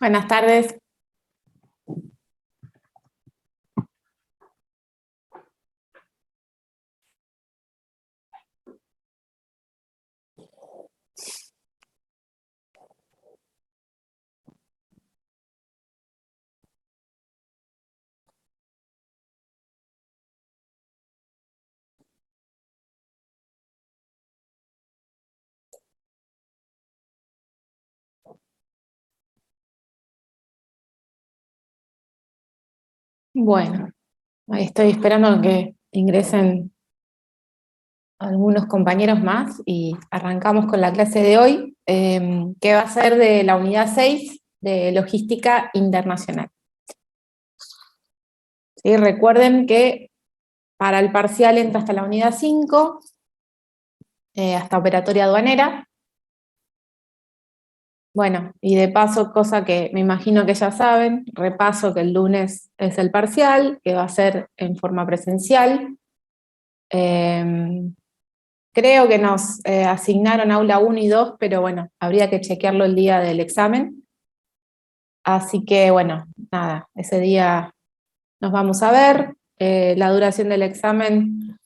Buenas tardes. Bueno, ahí estoy esperando que ingresen algunos compañeros más y arrancamos con la clase de hoy, que va a ser de la unidad 6 de Logística Internacional. ¿Sí? Recuerden que para el parcial entra hasta la unidad 5, hasta operatoria aduanera. Bueno, y de paso, cosa que me imagino que ya saben, repaso que el lunes es el parcial, que va a ser en forma presencial. Creo que nos asignaron aula 1 y 2, pero bueno, habría que chequearlo el día del examen. Así que bueno, nada, ese día nos vamos a ver. La duración del examen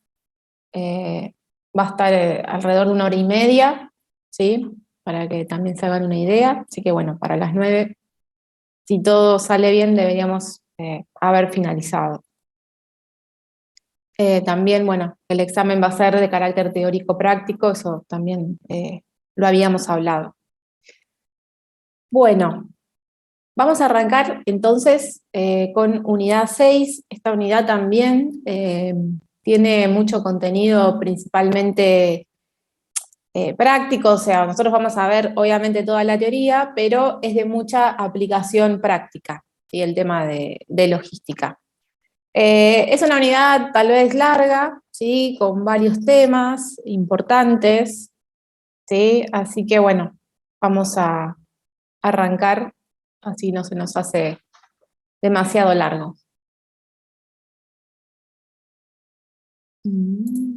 va a estar alrededor de 1 hora y media, ¿sí? Para que también se hagan una idea. Así que bueno, para las 9, si todo sale bien, deberíamos haber finalizado. También, bueno, el examen va a ser de carácter teórico-práctico, eso también lo habíamos hablado. Bueno, vamos a arrancar entonces con unidad 6. Esta unidad también tiene mucho contenido principalmente práctico, o sea, nosotros vamos a ver obviamente toda la teoría, pero es de mucha aplicación práctica, ¿sí? El tema de logística. Es una unidad tal vez larga, ¿sí? Con varios temas importantes, ¿sí? Así que bueno, vamos a arrancar, así no se nos hace demasiado largo. Mm.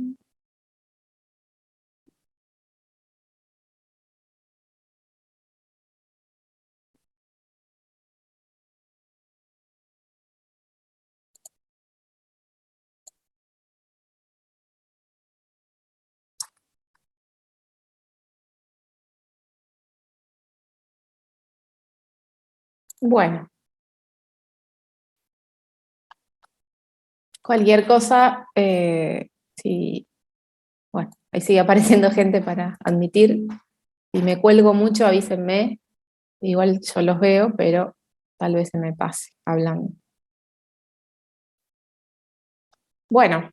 Bueno, cualquier cosa, si, bueno, ahí sigue apareciendo gente para admitir. Si me cuelgo mucho, avísenme. Igual yo los veo, pero tal vez se me pase hablando. Bueno,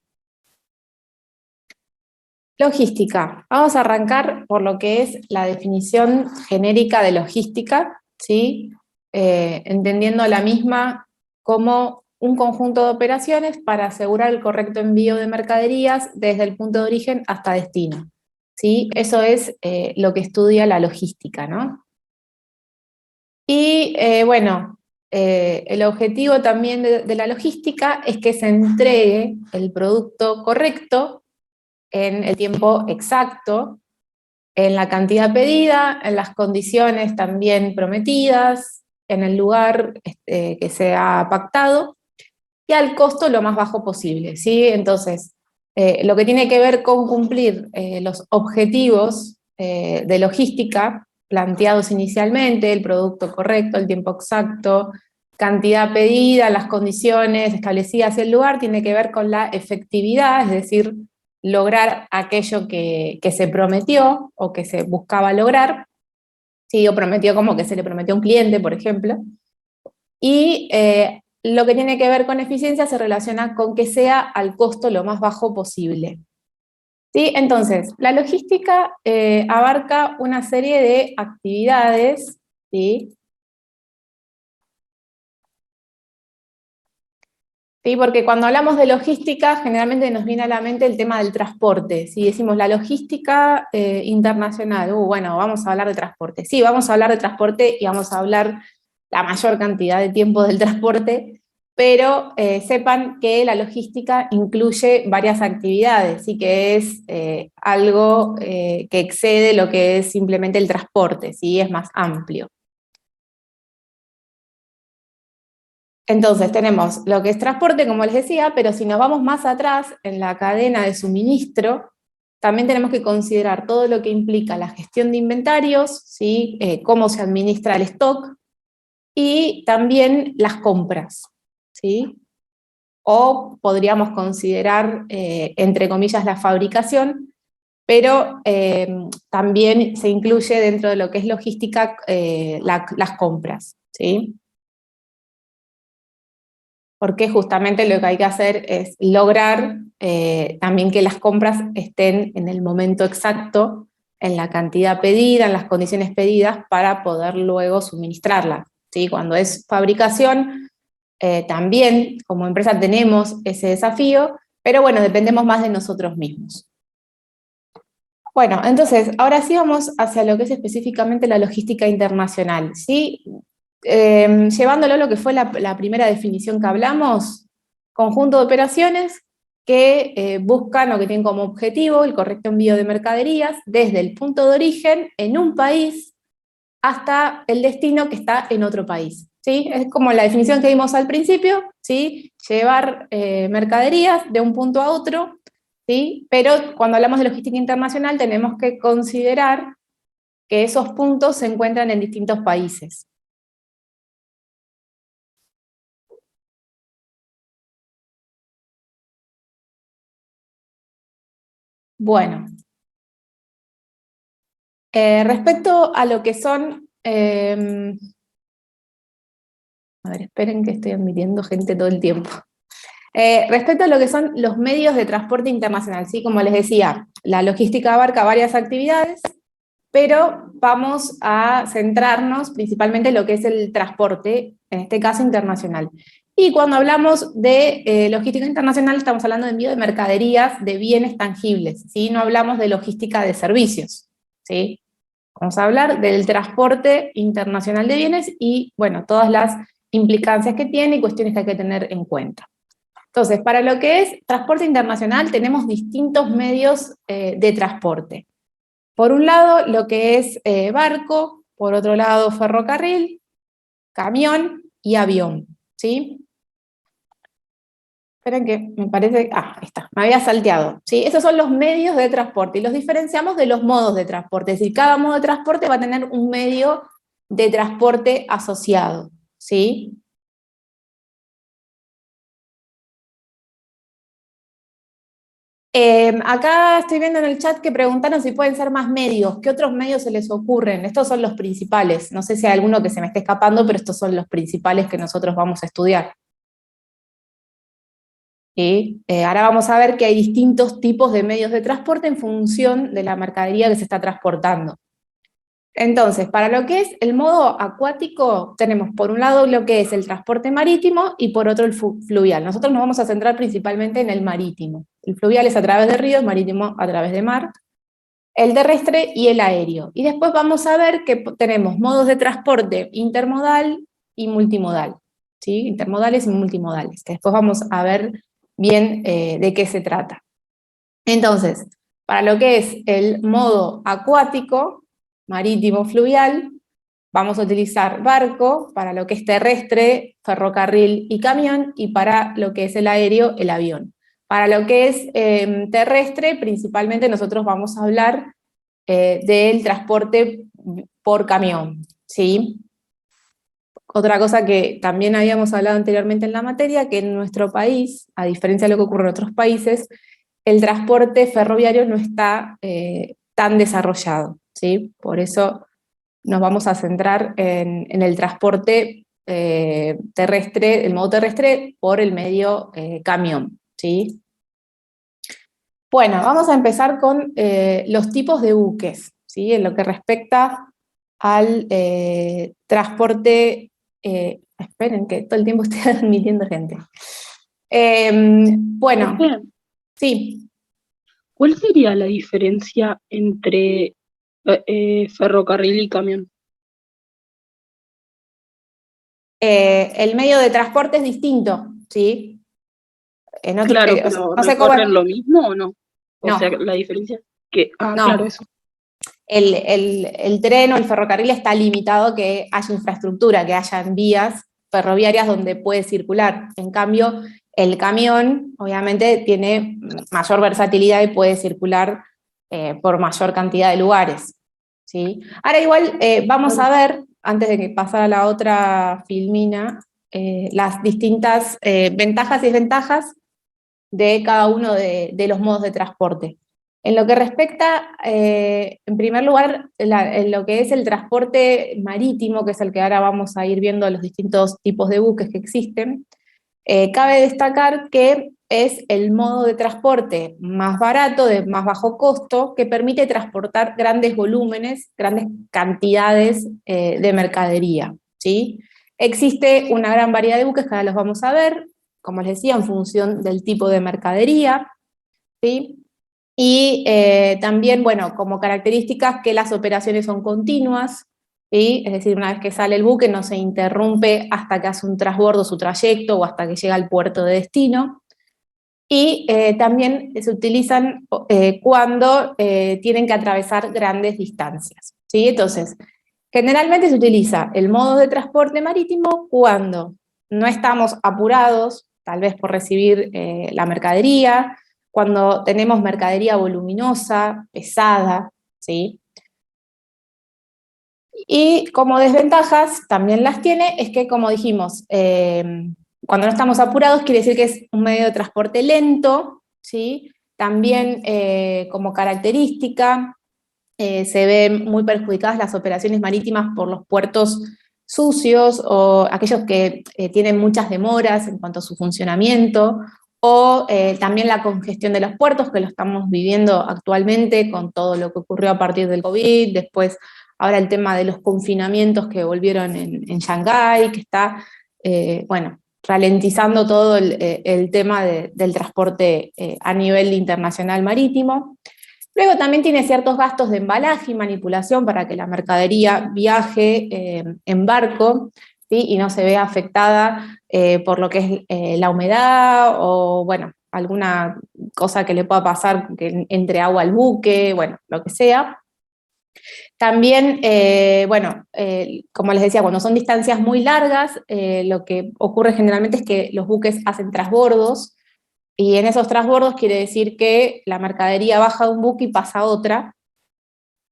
logística. Vamos a arrancar por lo que es la definición genérica de logística, ¿sí? Entendiendo la misma como un conjunto de operaciones para asegurar el correcto envío de mercaderías desde el punto de origen hasta destino, ¿sí? Eso es lo que estudia la logística, ¿no? Y bueno, el objetivo también de la logística es que se entregue el producto correcto en el tiempo exacto, en la cantidad pedida, en las condiciones también prometidas, en el lugar que se ha pactado y al costo lo más bajo posible, ¿sí? Entonces, lo que tiene que ver con cumplir los objetivos de logística planteados inicialmente, el producto correcto, el tiempo exacto, cantidad pedida, las condiciones establecidas y el lugar, tiene que ver con la efectividad, es decir, lograr aquello que se prometió o que se buscaba lograr, ¿sí? O prometió como que se le prometió a un cliente, por ejemplo. Y lo que tiene que ver con eficiencia se relaciona con que sea al costo lo más bajo posible. ¿Sí? Entonces, la logística abarca una serie de actividades, ¿sí? Sí, porque cuando hablamos de logística, generalmente nos viene a la mente el tema del transporte. Si decimos la logística internacional, bueno, vamos a hablar de transporte. Sí, vamos a hablar de transporte y vamos a hablar la mayor cantidad de tiempo del transporte, pero sepan que la logística incluye varias actividades y que es algo que excede lo que es simplemente el transporte, ¿sí? Es más amplio. Entonces tenemos lo que es transporte, como les decía, pero si nos vamos más atrás en la cadena de suministro, también tenemos que considerar todo lo que implica la gestión de inventarios, ¿sí? Cómo se administra el stock, y también las compras, ¿sí? O podríamos considerar, entre comillas, la fabricación, pero también se incluye dentro de lo que es logística las compras, ¿sí? Porque justamente lo que hay que hacer es lograr también que las compras estén en el momento exacto, en la cantidad pedida, en las condiciones pedidas, para poder luego suministrarlas, ¿sí? Cuando es fabricación, también como empresa tenemos ese desafío, pero bueno, dependemos más de nosotros mismos. Bueno, entonces, ahora sí vamos hacia lo que es específicamente la logística internacional, ¿sí? Llevándolo a lo que fue la primera definición que hablamos, conjunto de operaciones que buscan o que tienen como objetivo el correcto envío de mercaderías desde el punto de origen en un país hasta el destino que está en otro país, ¿sí? Es como la definición que dimos al principio, ¿sí? Llevar mercaderías de un punto a otro, ¿sí? Pero cuando hablamos de logística internacional tenemos que considerar que esos puntos se encuentran en distintos países. Bueno, respecto a lo que son, a ver, esperen que estoy admitiendo gente todo el tiempo. Respecto a lo que son los medios de transporte internacional, ¿sí? Como les decía, la logística abarca varias actividades, pero vamos a centrarnos principalmente en lo que es el transporte, en este caso internacional. Y cuando hablamos de logística internacional estamos hablando de envío de mercaderías, de bienes tangibles, ¿sí? No hablamos de logística de servicios, ¿sí? Vamos a hablar del transporte internacional de bienes y, bueno, todas las implicancias que tiene y cuestiones que hay que tener en cuenta. Entonces, para lo que es transporte internacional tenemos distintos medios de transporte. Por un lado, lo que es barco, por otro lado, ferrocarril, camión y avión, ¿sí? Esperen que me parece, ahí está, me había salteado, ¿sí? Esos son los medios de transporte y los diferenciamos de los modos de transporte, es decir, cada modo de transporte va a tener un medio de transporte asociado, ¿sí? Acá estoy viendo en el chat que preguntaron si pueden ser más medios. ¿Qué otros medios se les ocurren? Estos son los principales. No sé si hay alguno que se me esté escapando, pero estos son los principales que nosotros vamos a estudiar. ¿Sí? Ahora vamos a ver que hay distintos tipos de medios de transporte en función de la mercadería que se está transportando. Entonces, para lo que es el modo acuático, tenemos por un lado lo que es el transporte marítimo y por otro el fluvial. Nosotros nos vamos a centrar principalmente en el marítimo. El fluvial es a través de ríos, marítimo a través de mar, el terrestre y el aéreo. Y después vamos a ver que tenemos modos de transporte intermodal y multimodal, ¿sí? Intermodales y multimodales, que después vamos a ver bien de qué se trata. Entonces, para lo que es el modo acuático, marítimo, fluvial, vamos a utilizar barco, para lo que es terrestre, ferrocarril y camión, y para lo que es el aéreo, el avión. Para lo que es terrestre, principalmente nosotros vamos a hablar del transporte por camión, ¿sí? Otra cosa que también habíamos hablado anteriormente en la materia, que en nuestro país, a diferencia de lo que ocurre en otros países, el transporte ferroviario no está tan desarrollado, ¿sí? Por eso nos vamos a centrar en el transporte terrestre, el modo terrestre, por el medio camión, ¿sí? Bueno, vamos a empezar con los tipos de buques, ¿sí? En lo que respecta al transporte, esperen que todo el tiempo estoy admitiendo gente. Bueno, Bien. sí. ¿Cuál sería la diferencia entre ferrocarril y camión? El medio de transporte es distinto, ¿sí? Claro, O sea, pero no ¿no sé cómo. corren lo mismo o no? O sea, No, la diferencia que... Ah, claro, no. eso. El tren o el ferrocarril está limitado que haya infraestructura, que hayan vías ferroviarias donde puede circular. En cambio, el camión, obviamente, tiene mayor versatilidad y puede circular por mayor cantidad de lugares, ¿sí? Ahora igual vamos a ver, antes de que pasara a la otra filmina, las distintas ventajas y desventajas de cada uno de los modos de transporte. En lo que respecta, en primer lugar, en lo que es el transporte marítimo, que es el que ahora vamos a ir viendo los distintos tipos de buques que existen, cabe destacar que es el modo de transporte más barato, de más bajo costo, que permite transportar grandes volúmenes, grandes cantidades de mercadería, ¿sí? Existe una gran variedad de buques que ahora los vamos a ver, como les decía, en función del tipo de mercadería, ¿sí? Y también, bueno, como características que las operaciones son continuas, ¿sí? Es decir, una vez que sale el buque no se interrumpe hasta que hace un transbordo su trayecto o hasta que llega al puerto de destino. Y también se utilizan cuando tienen que atravesar grandes distancias, ¿sí? Entonces, generalmente se utiliza el modo de transporte marítimo cuando no estamos apurados, tal vez por recibir la mercadería, cuando tenemos mercadería voluminosa, pesada, ¿sí? Y como desventajas, también las tiene, es que como dijimos, cuando no estamos apurados quiere decir que es un medio de transporte lento, ¿sí? También como característica se ven muy perjudicadas las operaciones marítimas por los puertos sucios o aquellos que tienen muchas demoras en cuanto a su funcionamiento, o también la congestión de los puertos, que lo estamos viviendo actualmente con todo lo que ocurrió a partir del COVID, después ahora el tema de los confinamientos que volvieron en Shanghái, que está, bueno, ralentizando todo el tema del transporte a nivel internacional marítimo. Luego también tiene ciertos gastos de embalaje y manipulación para que la mercadería viaje en barco, ¿sí? Y no se vea afectada por lo que es la humedad o, bueno, alguna cosa que le pueda pasar, que entre agua al buque, bueno, lo que sea. También, bueno, como les decía, cuando son distancias muy largas, lo que ocurre generalmente es que los buques hacen transbordos, y en esos transbordos quiere decir que la mercadería baja de un buque y pasa a otra,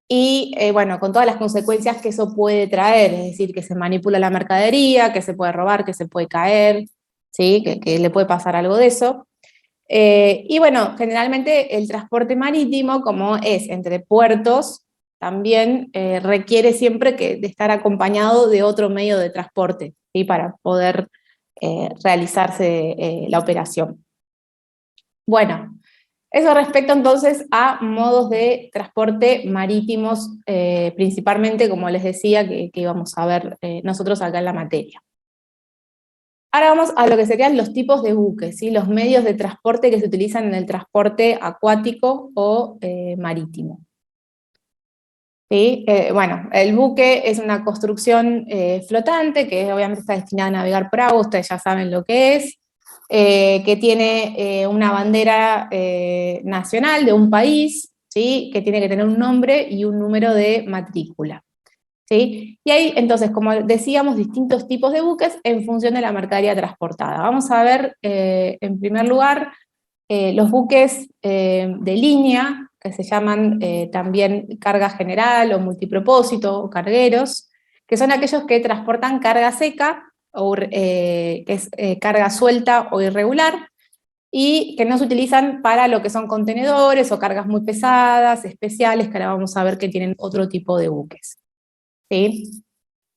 y bueno, con todas las consecuencias que eso puede traer, es decir, que se manipula la mercadería, que se puede robar, que se puede caer, ¿sí? Que le puede pasar algo de eso. Y bueno, generalmente el transporte marítimo, como es entre puertos, también requiere siempre de estar acompañado de otro medio de transporte, ¿sí? Para poder realizarse la operación. Bueno, eso respecto entonces a modos de transporte marítimos, principalmente, como les decía, que íbamos a ver nosotros acá en la materia. Ahora vamos a lo que serían los tipos de buques, ¿sí? Los medios de transporte que se utilizan en el transporte acuático o marítimo. ¿Sí? Bueno, el buque es una construcción flotante que obviamente está destinada a navegar por agua, ustedes ya saben lo que es, que tiene una bandera nacional de un país, ¿sí? Que tiene que tener un nombre y un número de matrícula. ¿Sí? Y hay, entonces, como decíamos, distintos tipos de buques en función de la mercadería transportada. Vamos a ver, en primer lugar, los buques de línea, que se llaman también carga general o multipropósito o cargueros, que son aquellos que transportan carga seca, o que es carga suelta o irregular, y que no se utilizan para lo que son contenedores o cargas muy pesadas, especiales, que ahora vamos a ver que tienen otro tipo de buques. ¿Sí?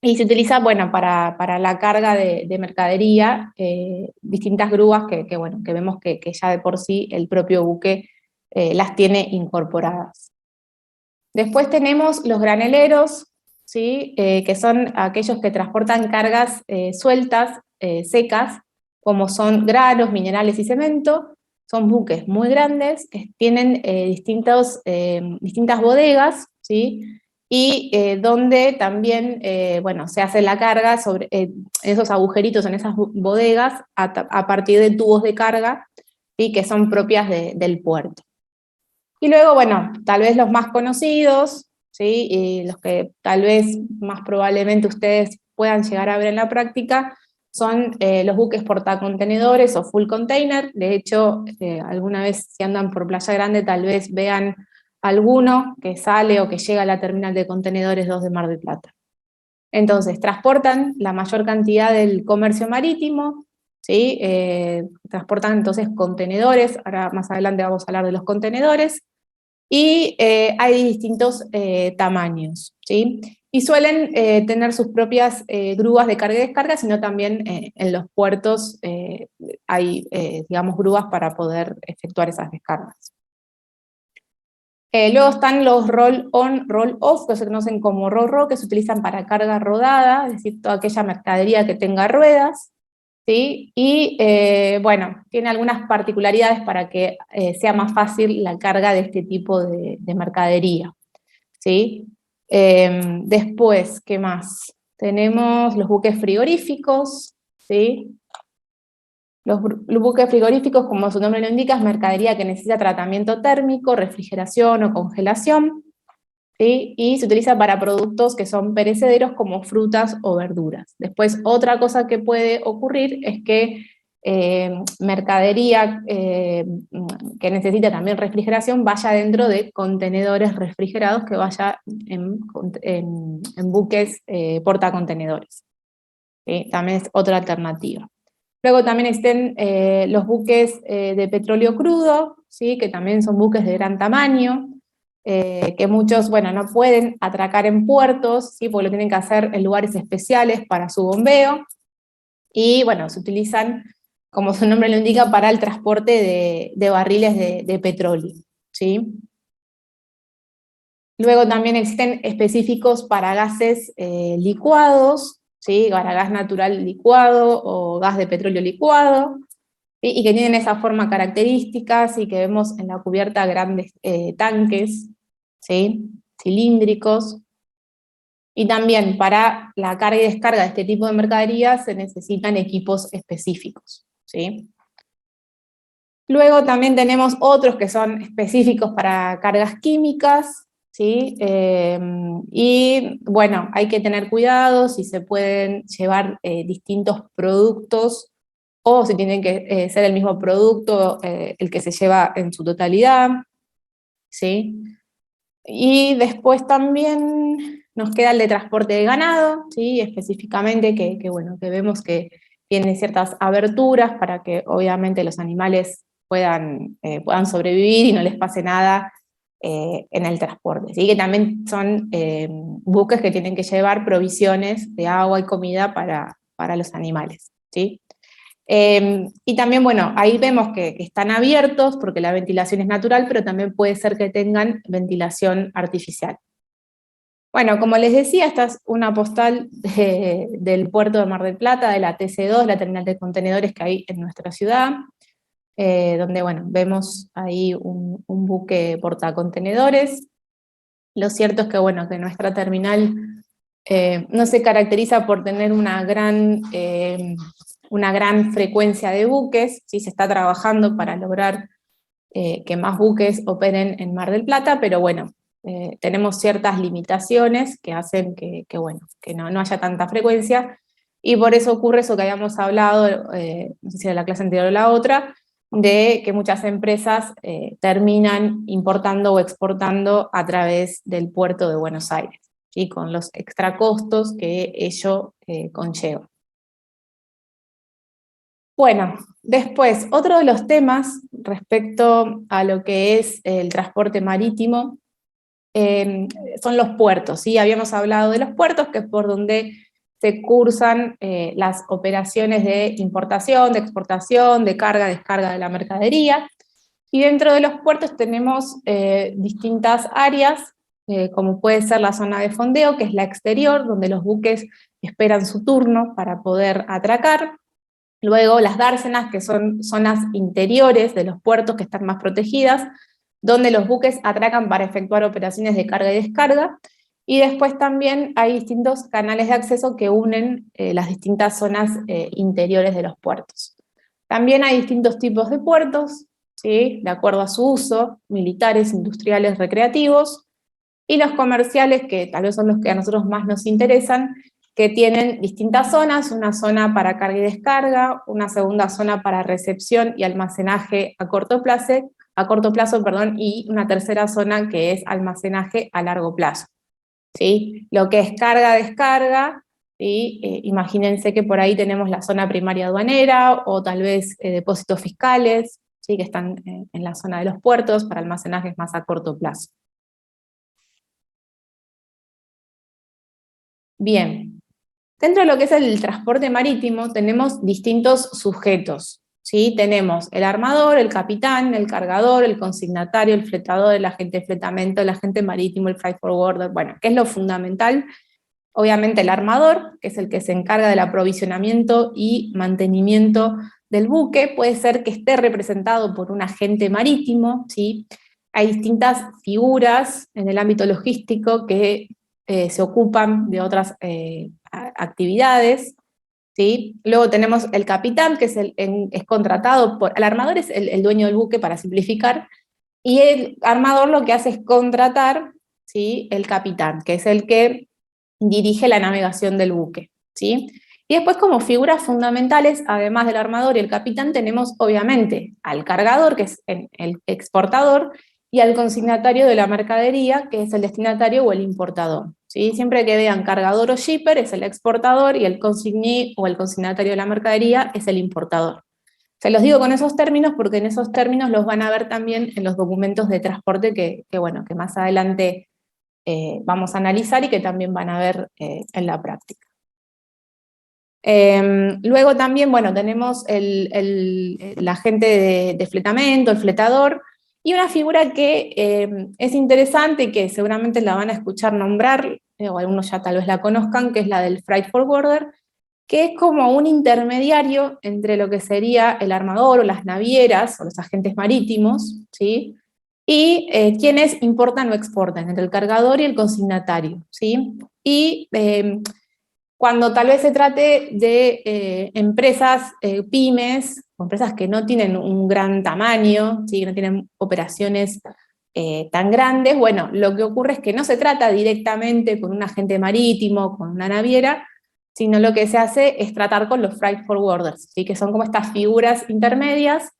Y se utiliza, bueno, para la carga de mercadería, distintas grúas bueno, que vemos que ya de por sí el propio buque las tiene incorporadas. Después tenemos los graneleros, ¿sí? Que son aquellos que transportan cargas sueltas, secas, como son granos, minerales y cemento. Son buques muy grandes que tienen distintas bodegas, ¿sí? Y donde también, bueno, se hace la carga sobre esos agujeritos en esas bodegas a partir de tubos de carga, ¿sí? Que son propias del puerto. Y luego, bueno, tal vez los más conocidos, ¿sí? Y los que tal vez más probablemente ustedes puedan llegar a ver en la práctica, son los buques portacontenedores o full container. De hecho, alguna vez si andan por Playa Grande tal vez vean alguno que sale o que llega a la terminal de contenedores 2 de Mar del Plata. Entonces, transportan la mayor cantidad del comercio marítimo, ¿sí? Transportan entonces contenedores, ahora más adelante vamos a hablar de los contenedores, y hay distintos tamaños, ¿sí? Y suelen tener sus propias grúas de carga y descarga, sino también en los puertos hay, digamos, grúas para poder efectuar esas descargas. Luego están los roll-on, roll-off, que se conocen como ro-ro, que se utilizan para carga rodada, es decir, toda aquella mercadería que tenga ruedas, ¿sí? Y bueno, tiene algunas particularidades para que sea más fácil la carga de este tipo de mercadería, ¿sí? Después, ¿qué más? Tenemos los buques frigoríficos, ¿sí? Los buques frigoríficos, como su nombre lo indica, es mercadería que necesita tratamiento térmico, refrigeración o congelación, ¿sí? Y se utiliza para productos que son perecederos como frutas o verduras. Después, otra cosa que puede ocurrir es que mercadería que necesita también refrigeración vaya dentro de contenedores refrigerados, que vaya en buques portacontenedores, ¿sí? También es otra alternativa. Luego también existen los buques de petróleo crudo, ¿sí? Que también son buques de gran tamaño, que muchos, bueno, no pueden atracar en puertos, ¿sí? Porque lo tienen que hacer en lugares especiales para su bombeo, y bueno, se utilizan, como su nombre lo indica, para el transporte de barriles de petróleo, ¿sí? Luego también existen específicos para gases licuados, ¿sí? Para gas natural licuado o gas de petróleo licuado, ¿sí? Y que tienen esa forma característica, ¿sí? Que vemos en la cubierta grandes tanques, ¿sí? Cilíndricos. Y también para la carga y descarga de este tipo de mercaderías se necesitan equipos específicos, ¿sí? Luego también tenemos otros que son específicos para cargas químicas, ¿sí? Y bueno, hay que tener cuidado si se pueden llevar distintos productos, o si tienen que ser el mismo producto el que se lleva en su totalidad, ¿sí? Y después también nos queda el de transporte de ganado, ¿sí? Específicamente bueno, que vemos que tiene ciertas aberturas para que obviamente los animales puedan sobrevivir y no les pase nada en el transporte, ¿sí? Que también son buques que tienen que llevar provisiones de agua y comida para los animales, ¿sí? Y también, bueno, ahí vemos que están abiertos porque la ventilación es natural, pero también puede ser que tengan ventilación artificial. Bueno, como les decía, esta es una postal del puerto de Mar del Plata, de la TC2, la terminal de contenedores que hay en nuestra ciudad, donde, bueno, vemos ahí un buque portacontenedores. Lo cierto es que, bueno, que nuestra terminal no se caracteriza por tener una gran frecuencia de buques, ¿sí? Se está trabajando para lograr que más buques operen en Mar del Plata, pero bueno, tenemos ciertas limitaciones que hacen bueno, que no haya tanta frecuencia, y por eso ocurre eso que habíamos hablado, no sé si de la clase anterior o la otra, de que muchas empresas terminan importando o exportando a través del puerto de Buenos Aires, ¿sí? Con los extracostos que ello conlleva. Bueno, después, otro de los temas respecto a lo que es el transporte marítimo son los puertos, ¿sí? Habíamos hablado de los puertos, que es por donde se cursan las operaciones de importación, de exportación, de carga, descarga de la mercadería, y dentro de los puertos tenemos distintas áreas, como puede ser la zona de fondeo, que es la exterior, donde los buques esperan su turno para poder atracar. Luego las dársenas, que son zonas interiores de los puertos que están más protegidas, donde los buques atracan para efectuar operaciones de carga y descarga. Y después también hay distintos canales de acceso que unen las distintas zonas interiores de los puertos. También hay distintos tipos de puertos, ¿sí? De acuerdo a su uso: militares, industriales, recreativos, y los comerciales, que tal vez son los que a nosotros más nos interesan, que tienen distintas zonas, una zona para carga y descarga, una segunda zona para recepción y almacenaje a corto plazo, y una tercera zona que es almacenaje a largo plazo. ¿Sí? Lo que es carga-descarga, ¿sí? Imagínense que por ahí tenemos la zona primaria aduanera, o tal vez depósitos fiscales, ¿sí? Que están en la zona de los puertos para almacenajes más a corto plazo. Bien, dentro de lo que es el transporte marítimo tenemos distintos sujetos, ¿sí? Tenemos el armador, el capitán, el cargador, el consignatario, el fletador, el agente de fletamento, el agente marítimo, el freight forwarder. Bueno, ¿qué es lo fundamental? Obviamente el armador, que es el que se encarga del aprovisionamiento y mantenimiento del buque, puede ser que esté representado por un agente marítimo, ¿sí? Hay distintas figuras en el ámbito logístico que se ocupan de otras actividades, ¿sí? Luego tenemos el capitán, que es contratado por... El armador es el dueño del buque, para simplificar, y el armador lo que hace es contratar, ¿sí? El capitán, que es el que dirige la navegación del buque, ¿sí? Y después, como figuras fundamentales, además del armador y el capitán, tenemos obviamente al cargador, que es el exportador, y al consignatario de la mercadería, que es el destinatario o el importador, ¿sí? Siempre que vean cargador o shipper es el exportador, y el consigní o el consignatario de la mercadería es el importador. Se los digo con esos términos porque en esos términos los van a ver también en los documentos de transporte que más adelante vamos a analizar y que también van a ver en la práctica. Luego también, bueno, tenemos el agente de fletamento, el fletador, y una figura que es interesante y que seguramente la van a escuchar nombrar, o algunos ya tal vez la conozcan, que es la del freight forwarder, que es como un intermediario entre lo que sería el armador o las navieras o los agentes marítimos, ¿sí? Y quienes importan o exportan, entre el cargador y el consignatario, ¿sí? Y cuando tal vez se trate de empresas pymes, o empresas que no tienen un gran tamaño, ¿sí? Que no tienen operaciones tan grandes, bueno, lo que ocurre es que no se trata directamente con un agente marítimo, con una naviera, sino lo que se hace es tratar con los freight forwarders, ¿sí? Que son como estas figuras intermedias,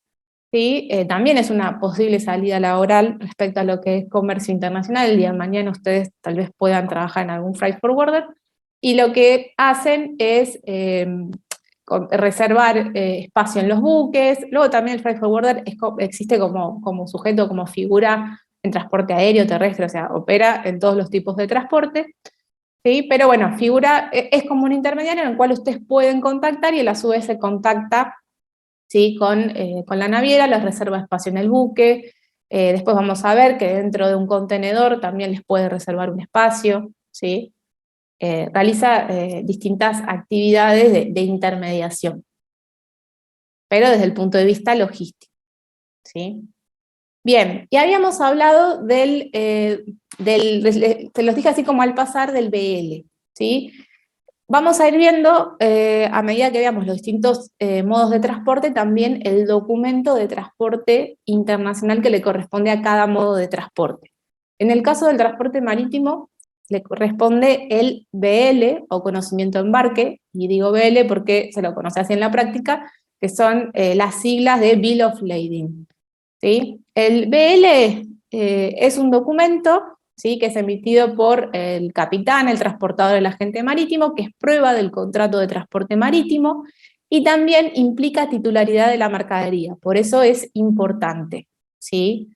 ¿sí? También es una posible salida laboral respecto a lo que es comercio internacional. El día de mañana ustedes tal vez puedan trabajar en algún freight forwarder, y lo que hacen es reservar espacio en los buques. Luego también el freight forwarder existe como sujeto, como figura en transporte aéreo, terrestre, o sea, opera en todos los tipos de transporte. ¿Sí? Pero bueno, figura es como un intermediario en el cual ustedes pueden contactar, y él a su vez se contacta, ¿sí? con la naviera, les reserva espacio en el buque. Después vamos a ver que dentro de un contenedor también les puede reservar un espacio, ¿sí? Realiza distintas actividades de intermediación, pero desde el punto de vista logístico, ¿sí? Bien, y habíamos hablado se los dije así como al pasar, del BL, ¿sí? Vamos a ir viendo, a medida que veamos los distintos modos de transporte, también el documento de transporte internacional que le corresponde a cada modo de transporte. En el caso del transporte marítimo, le corresponde el BL, o conocimiento de embarque, y digo BL porque se lo conoce así en la práctica, que son las siglas de Bill of Lading, ¿sí? El BL es un documento, ¿sí? Que es emitido por el capitán, el transportador, del agente marítimo, que es prueba del contrato de transporte marítimo, y también implica titularidad de la mercadería, por eso es importante, ¿sí?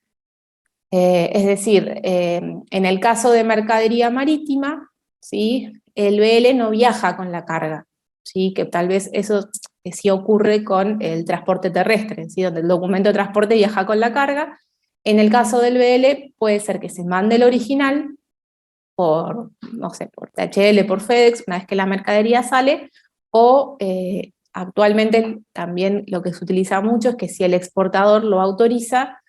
Es decir, en el caso de mercadería marítima, ¿sí? El BL no viaja con la carga, ¿sí? Que tal vez eso sí ocurre con el transporte terrestre, ¿sí? Donde el documento de transporte viaja con la carga. En el caso del BL puede ser que se mande el original por, no sé, por DHL, por FedEx, una vez que la mercadería sale, o actualmente también lo que se utiliza mucho es que si el exportador lo autoriza,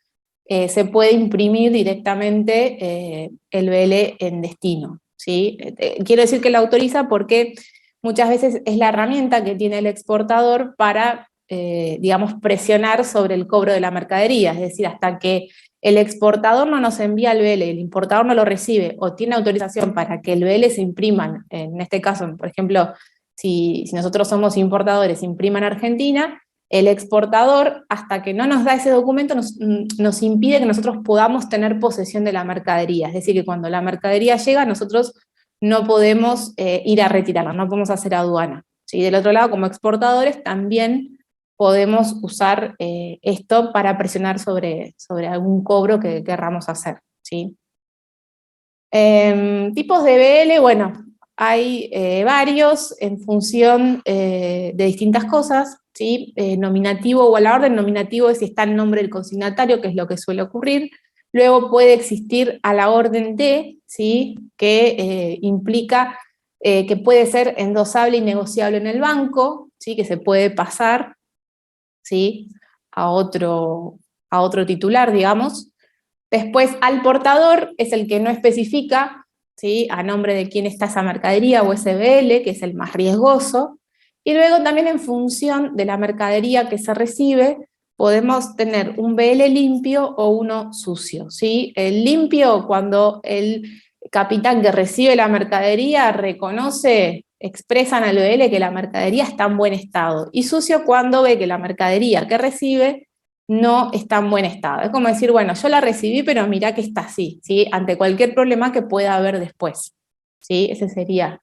se puede imprimir directamente el BL en destino, ¿sí? Quiero decir que lo autoriza porque muchas veces es la herramienta que tiene el exportador para digamos, presionar sobre el cobro de la mercadería, es decir, hasta que el exportador no nos envía el BL, el importador no lo recibe, o tiene autorización para que el BL se imprima, en este caso, por ejemplo, si nosotros somos importadores, imprima en Argentina, el exportador, hasta que no nos da ese documento, nos impide que nosotros podamos tener posesión de la mercadería. Es decir, que cuando la mercadería llega, nosotros no podemos ir a retirarla, no podemos hacer aduana. ¿Sí? Del otro lado, como exportadores, también podemos usar esto para presionar sobre algún cobro que querramos hacer. ¿Sí? Tipos de BL, bueno, hay varios en función de distintas cosas, ¿sí? Nominativo o a la orden, nominativo es si está el nombre del consignatario, que es lo que suele ocurrir. Luego puede existir a la orden de, ¿sí? Que implica que puede ser endosable y negociable en el banco, ¿sí? Que se puede pasar, ¿sí? a otro titular, digamos. Después, al portador es el que no especifica, ¿sí? a nombre de quién está esa mercadería o ese BL, que es el más riesgoso. Y luego también en función de la mercadería que se recibe, podemos tener un BL limpio o uno sucio. ¿Sí? El limpio, cuando el capitán que recibe la mercadería reconoce, expresan al BL que la mercadería está en buen estado. Y sucio cuando ve que la mercadería que recibe no está en buen estado. Es como decir, bueno, yo la recibí, pero mirá que está así, ¿sí? Ante cualquier problema que pueda haber después. ¿Sí? Ese sería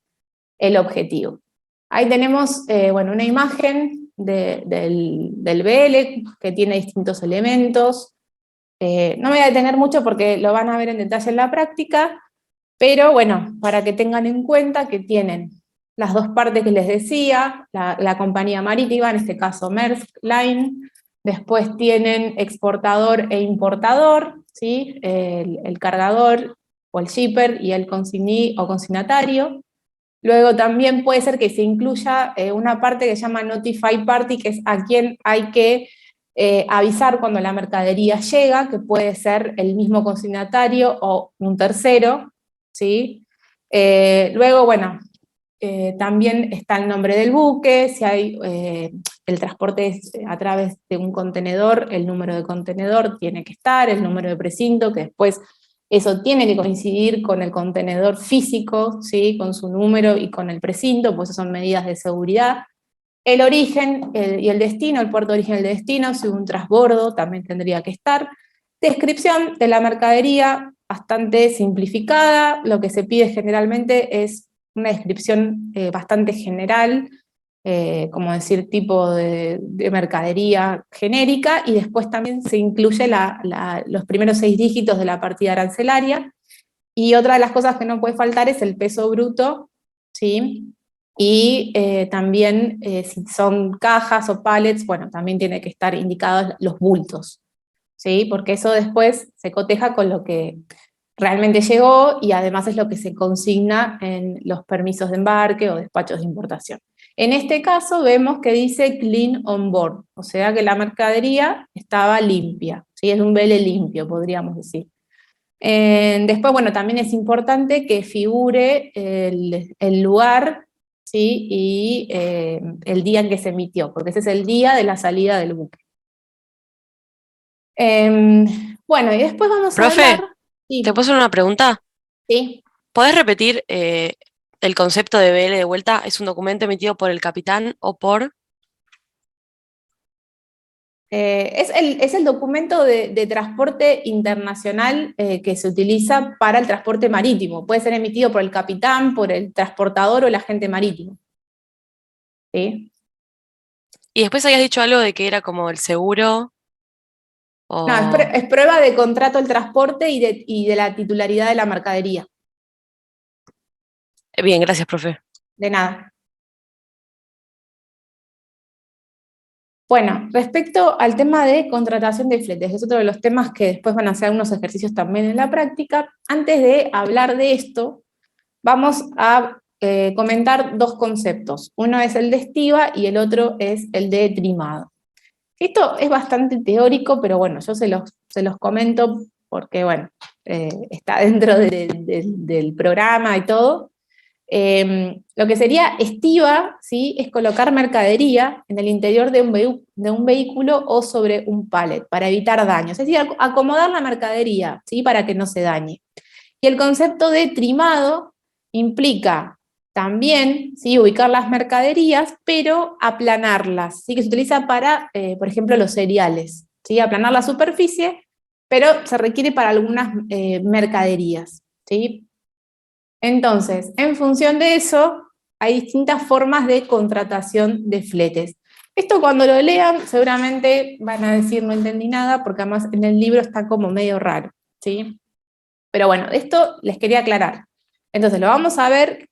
el objetivo. Ahí tenemos, bueno, una imagen del BL que tiene distintos elementos. No me voy a detener mucho porque lo van a ver en detalle en la práctica, pero bueno, para que tengan en cuenta que tienen las dos partes que les decía, la compañía marítima, en este caso Maersk Line. Después tienen exportador e importador, ¿sí? El cargador o el shipper y el consigní o consignatario. Luego también puede ser que se incluya una parte que se llama Notify Party, que es a quien hay que avisar cuando la mercadería llega, que puede ser el mismo consignatario o un tercero, ¿sí? Luego, bueno, también está el nombre del buque, si hay el transporte es a través de un contenedor, el número de contenedor tiene que estar, el número de precinto, que después eso tiene que coincidir con el contenedor físico, ¿sí? Con su número y con el precinto, pues esas son medidas de seguridad. El origen y el destino, el puerto de origen y el destino, si hubo un transbordo también tendría que estar. Descripción de la mercadería, bastante simplificada, lo que se pide generalmente es una descripción bastante general, como decir tipo de mercadería genérica, y después también se incluye los primeros 6 dígitos de la partida arancelaria, y otra de las cosas que no puede faltar es el peso bruto, ¿sí? Y también si son cajas o pallets, bueno, también tiene que estar indicados los bultos, ¿sí? Porque eso después se coteja con lo que realmente llegó y además es lo que se consigna en los permisos de embarque o despachos de importación. En este caso vemos que dice clean on board, o sea que la mercadería estaba limpia, ¿sí? Es un BL limpio, podríamos decir. Después, bueno, también es importante que figure el lugar, ¿sí? Y el día en que se emitió, porque ese es el día de la salida del buque. Bueno, y después vamos a hablar... Sí. ¿Te puedo hacer una pregunta? Sí. ¿Podés repetir el concepto de BL de vuelta? ¿Es un documento emitido por el capitán o por...? Es el documento de transporte internacional que se utiliza para el transporte marítimo. Puede ser emitido por el capitán, por el transportador o el agente marítimo. ¿Sí? Y después habías dicho algo de que era como el seguro... O... No, es prueba de contrato del transporte y de la titularidad de la mercadería. Bien, gracias, profe. De nada. Bueno, respecto al tema de contratación de fletes, es otro de los temas que después van a hacer unos ejercicios también en la práctica. Antes de hablar de esto, vamos a comentar dos conceptos. Uno es el de estiva y el otro es el de trimado. Esto es bastante teórico, pero bueno, yo se los comento porque, bueno, está dentro del programa y todo. Lo que sería estiva, ¿sí?, es colocar mercadería en el interior de un vehículo o sobre un pallet para evitar daños, es decir, acomodar la mercadería, ¿sí?, para que no se dañe. Y el concepto de trimado implica también, ¿sí?, ubicar las mercaderías, pero aplanarlas, ¿sí?, que se utiliza para, por ejemplo, los cereales, ¿sí?, aplanar la superficie, pero se requiere para algunas mercaderías, ¿sí? Entonces, en función de eso, hay distintas formas de contratación de fletes. Esto cuando lo lean seguramente van a decir no entendí nada, porque además en el libro está como medio raro, ¿sí? Pero bueno, esto les quería aclarar. Entonces lo vamos a ver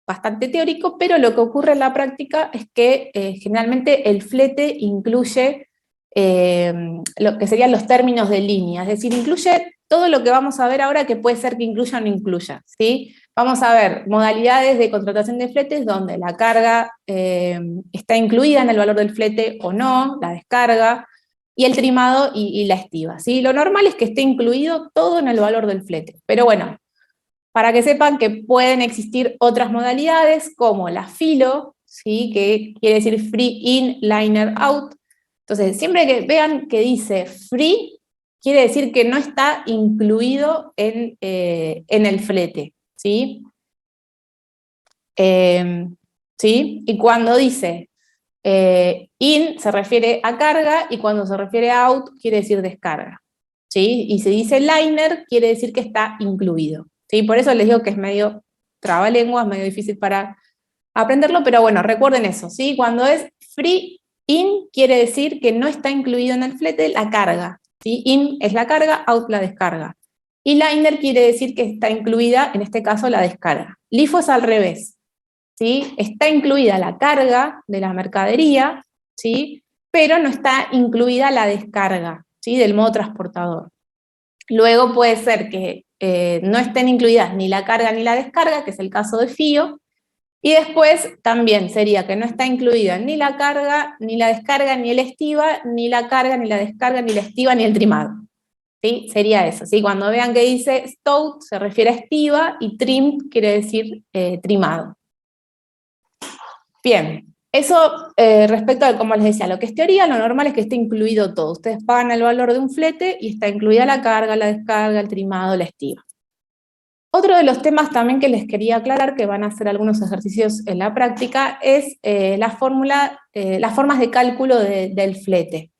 bastante teórico, pero lo que ocurre en la práctica es que generalmente el flete incluye lo que serían los términos de línea, es decir, incluye todo lo que vamos a ver ahora que puede ser que incluya o no incluya, ¿sí? Vamos a ver modalidades de contratación de fletes donde la carga está incluida en el valor del flete o no, la descarga, y el trimado y la estiva, ¿sí? Lo normal es que esté incluido todo en el valor del flete, pero bueno, para que sepan que pueden existir otras modalidades como la FILO, ¿sí?, que quiere decir Free In, Liner Out. Entonces, siempre que vean que dice free, quiere decir que no está incluido en el flete, ¿sí? ¿Sí? Y cuando dice in, se refiere a carga, y cuando se refiere a out, quiere decir descarga, ¿sí? Y si dice liner, quiere decir que está incluido, ¿sí? Por eso les digo que es medio trabalenguas, medio difícil para aprenderlo, pero bueno, recuerden eso, ¿sí? Cuando es free in, quiere decir que no está incluido en el flete la carga, ¿sí? In es la carga, out la descarga. Y liner quiere decir que está incluida, en este caso, la descarga. LIFO es al revés, ¿sí? Está incluida la carga de la mercadería, ¿sí?, pero no está incluida la descarga, ¿sí?, del modo transportador. Luego puede ser que no estén incluidas ni la carga ni la descarga, que es el caso de FIO, y después también sería que no está incluida ni la carga, ni la descarga, ni el estiva, ni la carga, ni la descarga, ni la estiva, ni el trimado, ¿sí? Sería eso, ¿sí? Cuando vean que dice stowed, se refiere a estiva, y trimmed quiere decir trimado. Bien, eso respecto a, como les decía, lo que es teoría, lo normal es que esté incluido todo. Ustedes pagan el valor de un flete y está incluida la carga, la descarga, el trimado, la estiva. Otro de los temas también que les quería aclarar, que van a hacer algunos ejercicios en la práctica, es las formas de cálculo del flete,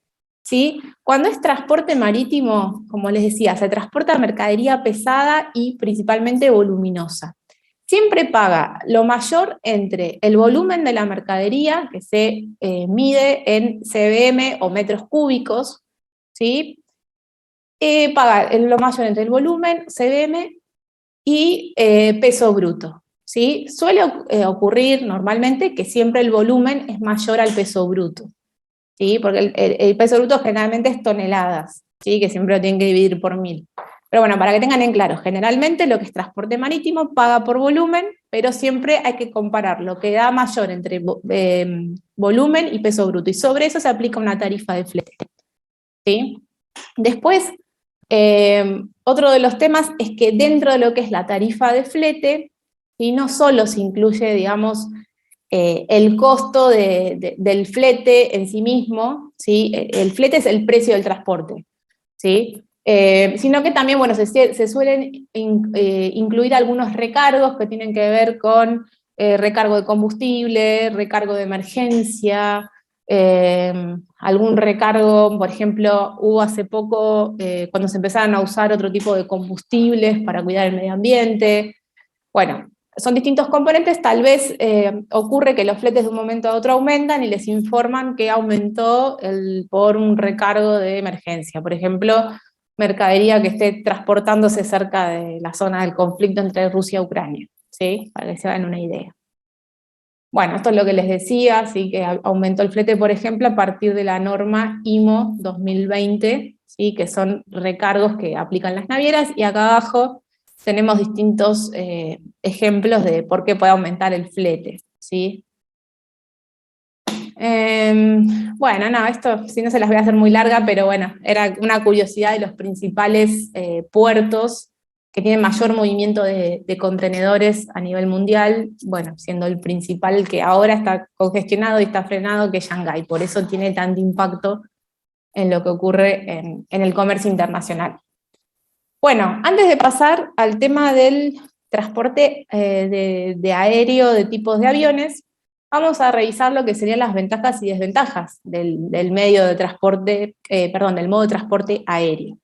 ¿sí? Cuando es transporte marítimo, como les decía, se transporta mercadería pesada y principalmente voluminosa. Siempre paga lo mayor entre el volumen de la mercadería, que se mide en CBM o metros cúbicos, ¿sí? Paga lo mayor entre el volumen, CBM, y peso bruto, ¿sí? Suele ocurrir normalmente que siempre el volumen es mayor al peso bruto, ¿sí? Porque el peso bruto generalmente es toneladas, ¿sí?, que siempre lo tienen que dividir por 1000. Pero bueno, para que tengan en claro, generalmente lo que es transporte marítimo paga por volumen, pero siempre hay que comparar lo que da mayor entre volumen y peso bruto, y sobre eso se aplica una tarifa de flete, ¿sí? Después, otro de los temas es que dentro de lo que es la tarifa de flete, y no solo se incluye, digamos, el costo del flete en sí mismo, ¿sí? El flete es el precio del transporte, ¿sí? Sino que también, bueno, se suelen incluir algunos recargos que tienen que ver con recargo de combustible, recargo de emergencia, algún recargo, por ejemplo, hubo hace poco cuando se empezaron a usar otro tipo de combustibles para cuidar el medio ambiente. Bueno, son distintos componentes, tal vez ocurre que los fletes de un momento a otro aumentan y les informan que aumentó por un recargo de emergencia. Por ejemplo, mercadería que esté transportándose cerca de la zona del conflicto entre Rusia y Ucrania, ¿sí? Para que se hagan una idea. Bueno, esto es lo que les decía, así que aumentó el flete, por ejemplo, a partir de la norma IMO 2020, ¿sí?, que son recargos que aplican las navieras, y acá abajo tenemos distintos ejemplos de por qué puede aumentar el flete, ¿sí? Bueno, no, esto si no se las voy a hacer muy larga, pero bueno, era una curiosidad de los principales puertos que tiene mayor movimiento de contenedores a nivel mundial, bueno, siendo el principal que ahora está congestionado y está frenado, que es Shanghái. Por eso tiene tanto impacto en lo que ocurre en el comercio internacional. Bueno, antes de pasar al tema del transporte de aéreo, de tipos de aviones, vamos a revisar lo que serían las ventajas y desventajas del medio de transporte, del modo de transporte aéreo.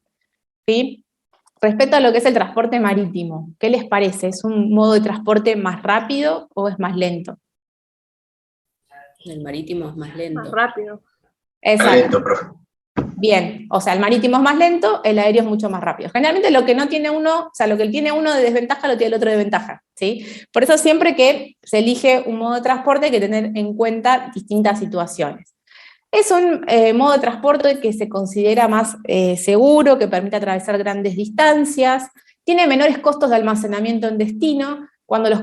¿Sí? Respecto a lo que es el transporte marítimo, ¿qué les parece? ¿Es un modo de transporte más rápido o es más lento? El marítimo es más lento. Más rápido. Exacto. Lento, profe. Bien, o sea, el marítimo es más lento, el aéreo es mucho más rápido. Generalmente lo que no tiene uno, o sea, lo que tiene uno de desventaja lo tiene el otro de ventaja, ¿sí? Por eso siempre que se elige un modo de transporte hay que tener en cuenta distintas situaciones. Es un modo de transporte que se considera más seguro, que permite atravesar grandes distancias, tiene menores costos de almacenamiento en destino,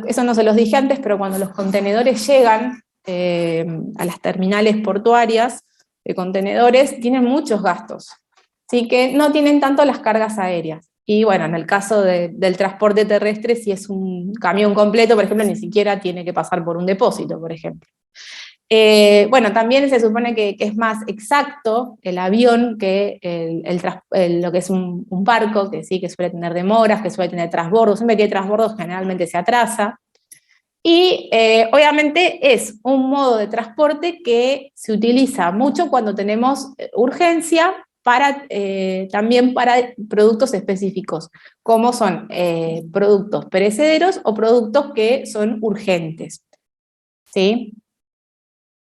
eso no se los dije antes, pero cuando los contenedores llegan a las terminales portuarias de contenedores, tienen muchos gastos, así que no tienen tanto las cargas aéreas. Y bueno, en el caso del transporte terrestre, si es un camión completo, por ejemplo, ni siquiera tiene que pasar por un depósito, por ejemplo. Bueno, también se supone que es más exacto el avión que lo que es un barco, que sí, que suele tener demoras, que suele tener transbordos. Siempre que tiene transbordos generalmente se atrasa. Y obviamente es un modo de transporte que se utiliza mucho cuando tenemos urgencia, también para productos específicos, como son productos perecederos o productos que son urgentes. ¿Sí?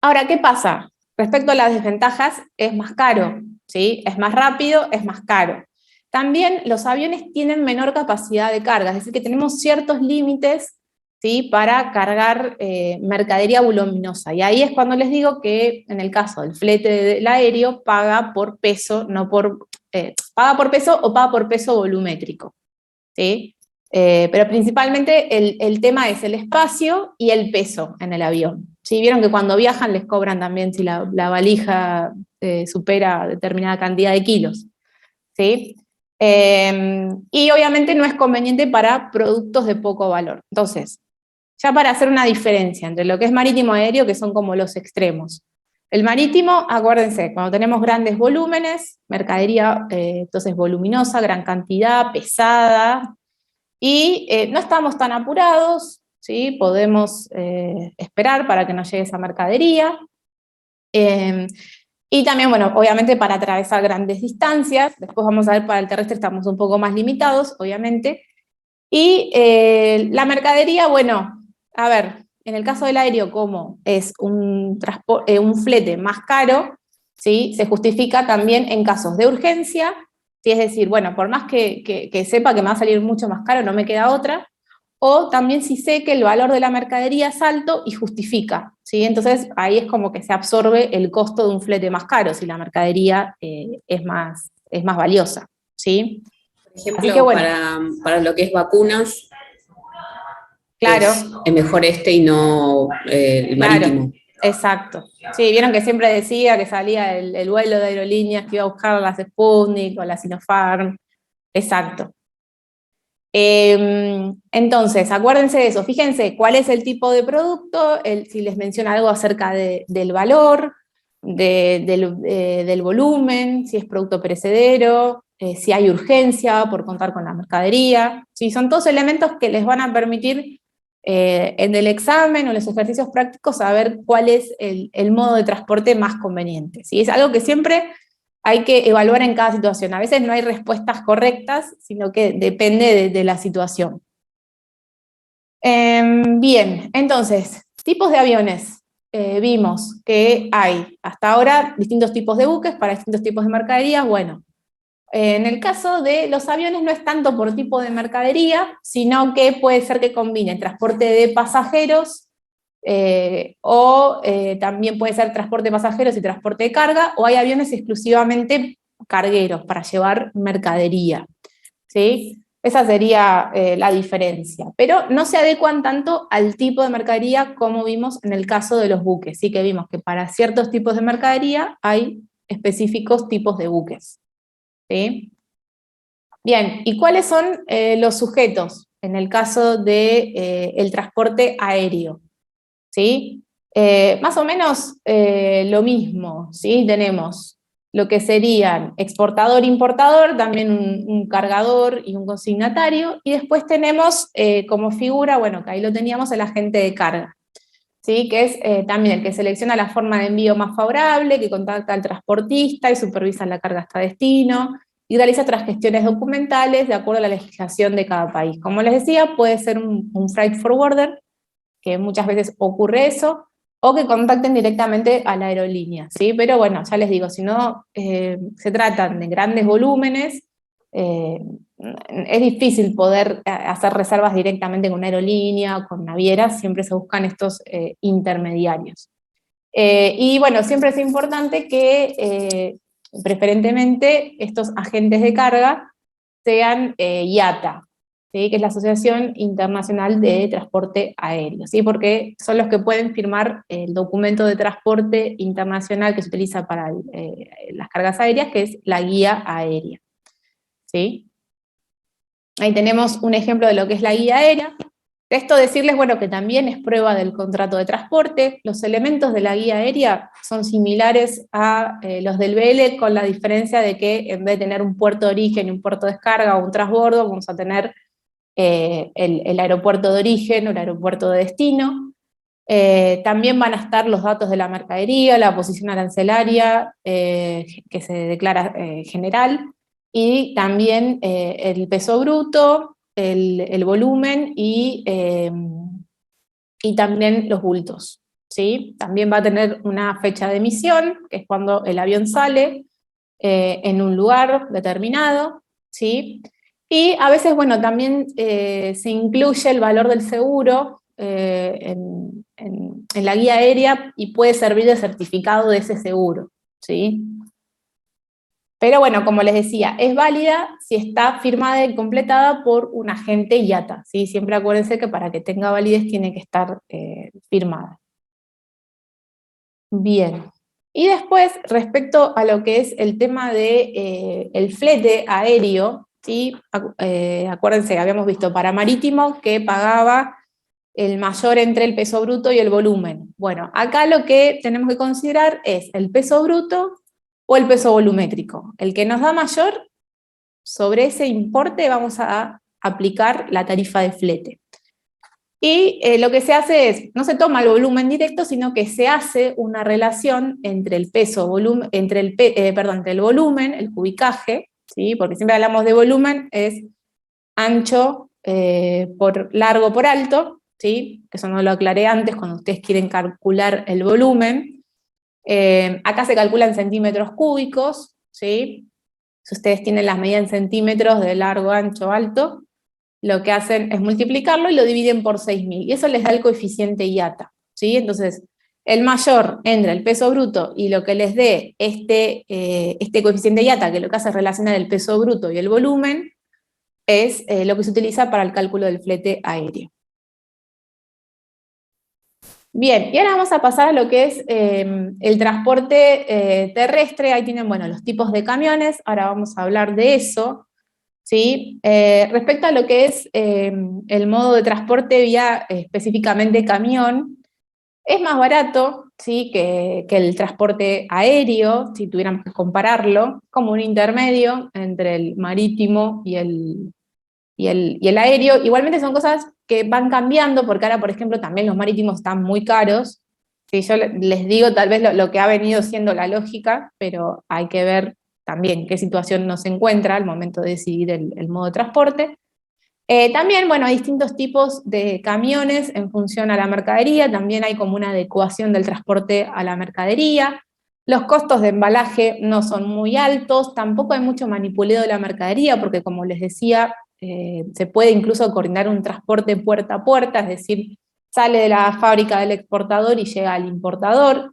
Ahora, ¿qué pasa? Respecto a las desventajas, es más caro, ¿sí? Es más rápido, es más caro. También los aviones tienen menor capacidad de carga, es decir, que tenemos ciertos límites, ¿sí? Para cargar mercadería voluminosa. Y ahí es cuando les digo que en el caso del flete del aéreo paga por peso, paga por peso o paga por peso volumétrico, ¿sí? Pero principalmente el tema es el espacio y el peso en el avión. ¿Sí? Vieron que cuando viajan les cobran también si la valija supera determinada cantidad de kilos. ¿Sí? Y obviamente no es conveniente para productos de poco valor. Entonces, ya para hacer una diferencia entre lo que es marítimo y aéreo, que son como los extremos. El marítimo, acuérdense, cuando tenemos grandes volúmenes, mercadería entonces voluminosa, gran cantidad, pesada, y no estamos tan apurados, ¿sí? Podemos esperar para que nos llegue esa mercadería. Y también, bueno, obviamente para atravesar grandes distancias, después vamos a ver para el terrestre estamos un poco más limitados, obviamente. Y la mercadería, bueno, a ver, en el caso del aéreo, como es un flete más caro, ¿sí? Se justifica también en casos de urgencia, ¿sí? Es decir, bueno, por más que sepa que me va a salir mucho más caro, no me queda otra, o también si sé que el valor de la mercadería es alto y justifica, ¿sí? Entonces ahí es como que se absorbe el costo de un flete más caro, si la mercadería es más valiosa, ¿sí? Por ejemplo, Así que, bueno, para lo que es vacunas, claro, es mejor y no el marítimo. Claro, exacto. Sí, vieron que siempre decía que salía el vuelo de aerolíneas que iba a buscar las Sputnik o la Sinopharm. Exacto. Entonces, acuérdense de eso, fíjense cuál es el tipo de producto, si les menciona algo acerca del valor, del volumen, si es producto perecedero, si hay urgencia por contar con la mercadería. Sí, son todos elementos que les van a permitir en el examen o en los ejercicios prácticos saber cuál es el modo de transporte más conveniente. ¿Sí? Es algo que siempre hay que evaluar en cada situación. A veces no hay respuestas correctas, sino que depende de la situación. Bien, entonces, tipos de aviones. Vimos que hay hasta ahora distintos tipos de buques para distintos tipos de mercaderías. Bueno, en el caso de los aviones no es tanto por tipo de mercadería, sino que puede ser que combine transporte de pasajeros, o también puede ser transporte de pasajeros y transporte de carga, o hay aviones exclusivamente cargueros para llevar mercadería, ¿sí? Esa sería la diferencia, pero no se adecuan tanto al tipo de mercadería como vimos en el caso de los buques, sí que vimos que para ciertos tipos de mercadería hay específicos tipos de buques, ¿sí? Bien, ¿y cuáles son los sujetos en el caso del transporte aéreo? ¿Sí? Más o menos lo mismo, ¿sí? Tenemos lo que serían exportador-importador, también un cargador y un consignatario, y después tenemos como figura, bueno, que ahí lo teníamos, el agente de carga, ¿sí? Que es también el que selecciona la forma de envío más favorable, que contacta al transportista y supervisa la carga hasta destino, y realiza otras gestiones documentales de acuerdo a la legislación de cada país. Como les decía, puede ser un freight forwarder, que muchas veces ocurre eso, o que contacten directamente a la aerolínea, ¿sí? Pero bueno, ya les digo, si no se tratan de grandes volúmenes, es difícil poder hacer reservas directamente con una aerolínea o con navieras, siempre se buscan estos intermediarios. Y bueno, siempre es importante que preferentemente estos agentes de carga sean IATA, ¿sí? Que es la Asociación Internacional de Transporte Aéreo, ¿sí? Porque son los que pueden firmar el documento de transporte internacional que se utiliza para las cargas aéreas, que es la guía aérea, ¿sí? Ahí tenemos un ejemplo de lo que es la guía aérea. Esto decirles, bueno, que también es prueba del contrato de transporte. Los elementos de la guía aérea son similares a los del BL, con la diferencia de que en vez de tener un puerto de origen y un puerto de descarga o un transbordo, vamos a tener el aeropuerto de origen o el aeropuerto de destino. También van a estar los datos de la mercadería, la posición arancelaria que se declara general, y también el peso bruto, el volumen y también los bultos, ¿sí? También va a tener una fecha de emisión, que es cuando el avión sale en un lugar determinado, ¿sí? Y a veces, bueno, también se incluye el valor del seguro en la guía aérea y puede servir de certificado de ese seguro, ¿sí? Pero bueno, como les decía, es válida si está firmada y completada por un agente IATA, ¿sí? Siempre acuérdense que para que tenga validez tiene que estar firmada. Bien. Y después, respecto a lo que es el tema de el flete aéreo, ¿sí? Acuérdense, habíamos visto para marítimo que pagaba el mayor entre el peso bruto y el volumen. Bueno, acá lo que tenemos que considerar es el peso bruto o el peso volumétrico. El que nos da mayor, sobre ese importe vamos a aplicar la tarifa de flete. Y lo que se hace es, no se toma el volumen directo, sino que se hace una relación entre el peso, volumen, entre el volumen, el cubicaje, ¿sí? Porque siempre hablamos de volumen, es ancho por largo por alto, ¿sí? Eso no lo aclaré antes cuando ustedes quieren calcular el volumen. Acá se calcula en centímetros cúbicos, ¿sí? Si ustedes tienen las medidas en centímetros de largo, ancho, alto, lo que hacen es multiplicarlo y lo dividen por 6.000, y eso les da el coeficiente IATA, ¿sí? Entonces, el mayor entre el peso bruto y lo que les dé este coeficiente IATA, que lo que hace es relacionar el peso bruto y el volumen, es lo que se utiliza para el cálculo del flete aéreo. Bien, y ahora vamos a pasar a lo que es el transporte terrestre. Ahí tienen, bueno, los tipos de camiones, ahora vamos a hablar de eso, ¿sí? Respecto a lo que es el modo de transporte vía específicamente camión, es más barato, ¿sí? que el transporte aéreo, si tuviéramos que compararlo, como un intermedio entre el marítimo y el aéreo. Igualmente son cosas que van cambiando, porque ahora, por ejemplo, también los marítimos están muy caros. Sí, yo les digo tal vez lo que ha venido siendo la lógica, pero hay que ver también qué situación nos encuentra al momento de decidir el modo de transporte. También, bueno, hay distintos tipos de camiones en función a la mercadería, también hay como una adecuación del transporte a la mercadería. Los costos de embalaje no son muy altos, tampoco hay mucho manipuleo de la mercadería, porque como les decía, se puede incluso coordinar un transporte puerta a puerta, es decir, sale de la fábrica del exportador y llega al importador,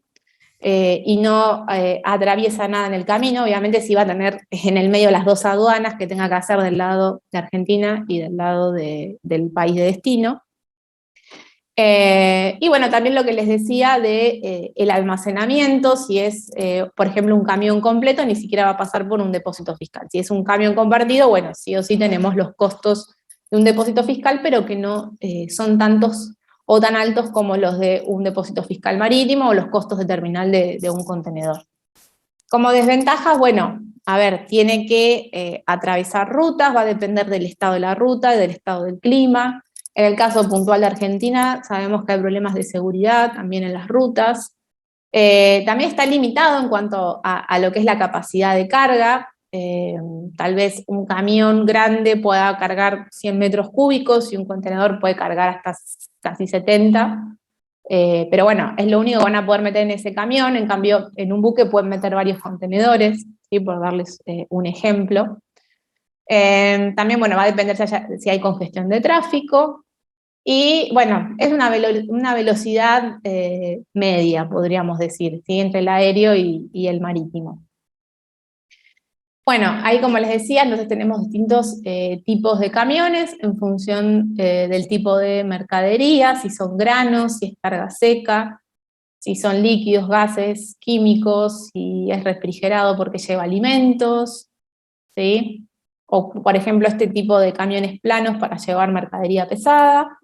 y no atraviesa nada en el camino. Obviamente sí va a tener en el medio las dos aduanas que tenga que hacer del lado de Argentina y del lado del país de destino. Y bueno, también lo que les decía de el almacenamiento, si es, por ejemplo, un camión completo, ni siquiera va a pasar por un depósito fiscal. Si es un camión compartido, bueno, sí o sí tenemos los costos de un depósito fiscal, pero que no son tantos o tan altos como los de un depósito fiscal marítimo o los costos de terminal de un contenedor. Como desventajas, bueno, a ver, tiene que atravesar rutas, va a depender del estado de la ruta, del estado del clima. En el caso puntual de Argentina, sabemos que hay problemas de seguridad también en las rutas. También está limitado en cuanto a lo que es la capacidad de carga. Tal vez un camión grande pueda cargar 100 metros cúbicos y un contenedor puede cargar hasta casi 70. Pero bueno, es lo único que van a poder meter en ese camión. En cambio, en un buque pueden meter varios contenedores, ¿sí? Por darles un ejemplo. También, bueno, va a depender si hay congestión de tráfico. Y bueno, es una velocidad media, podríamos decir, ¿sí? Entre el aéreo y el marítimo. Bueno, ahí como les decía, entonces tenemos distintos tipos de camiones en función del tipo de mercadería, si son granos, si es carga seca, si son líquidos, gases, químicos, si es refrigerado porque lleva alimentos, ¿sí? O por ejemplo este tipo de camiones planos para llevar mercadería pesada.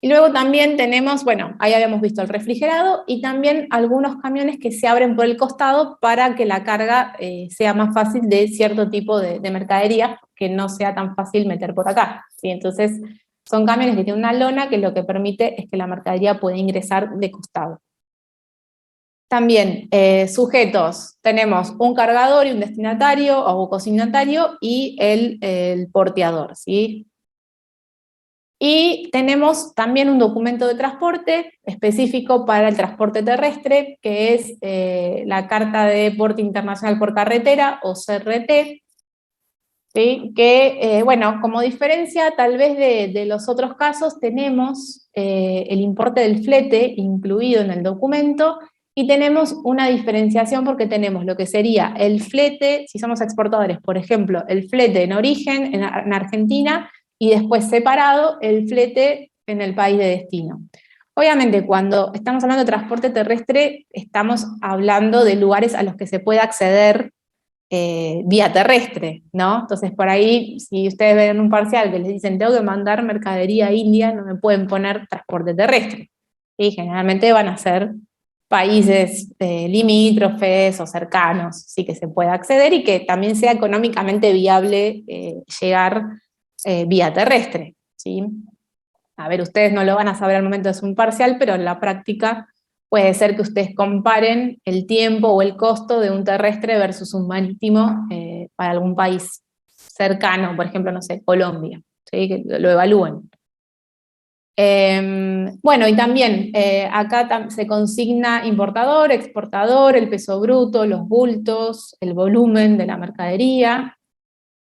Y luego también tenemos, bueno, ahí habíamos visto el refrigerado y también algunos camiones que se abren por el costado para que la carga sea más fácil de cierto tipo de mercadería, que no sea tan fácil meter por acá, ¿sí? Entonces son camiones que tienen una lona que lo que permite es que la mercadería pueda ingresar de costado. También sujetos, tenemos un cargador y un destinatario o consignatario y el porteador, ¿sí? Y tenemos también un documento de transporte específico para el transporte terrestre, que es la Carta de Porte Internacional por Carretera, o CRT, ¿sí? Que, bueno, como diferencia tal vez de los otros casos, tenemos el importe del flete incluido en el documento, y tenemos una diferenciación porque tenemos lo que sería el flete, si somos exportadores, por ejemplo, el flete en origen en Argentina, y después separado el flete en el país de destino. Obviamente cuando estamos hablando de transporte terrestre, estamos hablando de lugares a los que se puede acceder vía terrestre, ¿no? Entonces por ahí, si ustedes ven un parcial que les dicen tengo que mandar mercadería a India, no me pueden poner transporte terrestre. Y generalmente van a ser países limítrofes o cercanos, sí que se pueda acceder y que también sea económicamente viable llegar vía terrestre, ¿sí? A ver, ustedes no lo van a saber al momento de hacer un parcial, pero en la práctica puede ser que ustedes comparen el tiempo o el costo de un terrestre versus un marítimo para algún país cercano, por ejemplo, no sé, Colombia, ¿sí? Que lo evalúen. Bueno, y también acá se consigna importador, exportador, el peso bruto, los bultos, el volumen de la mercadería,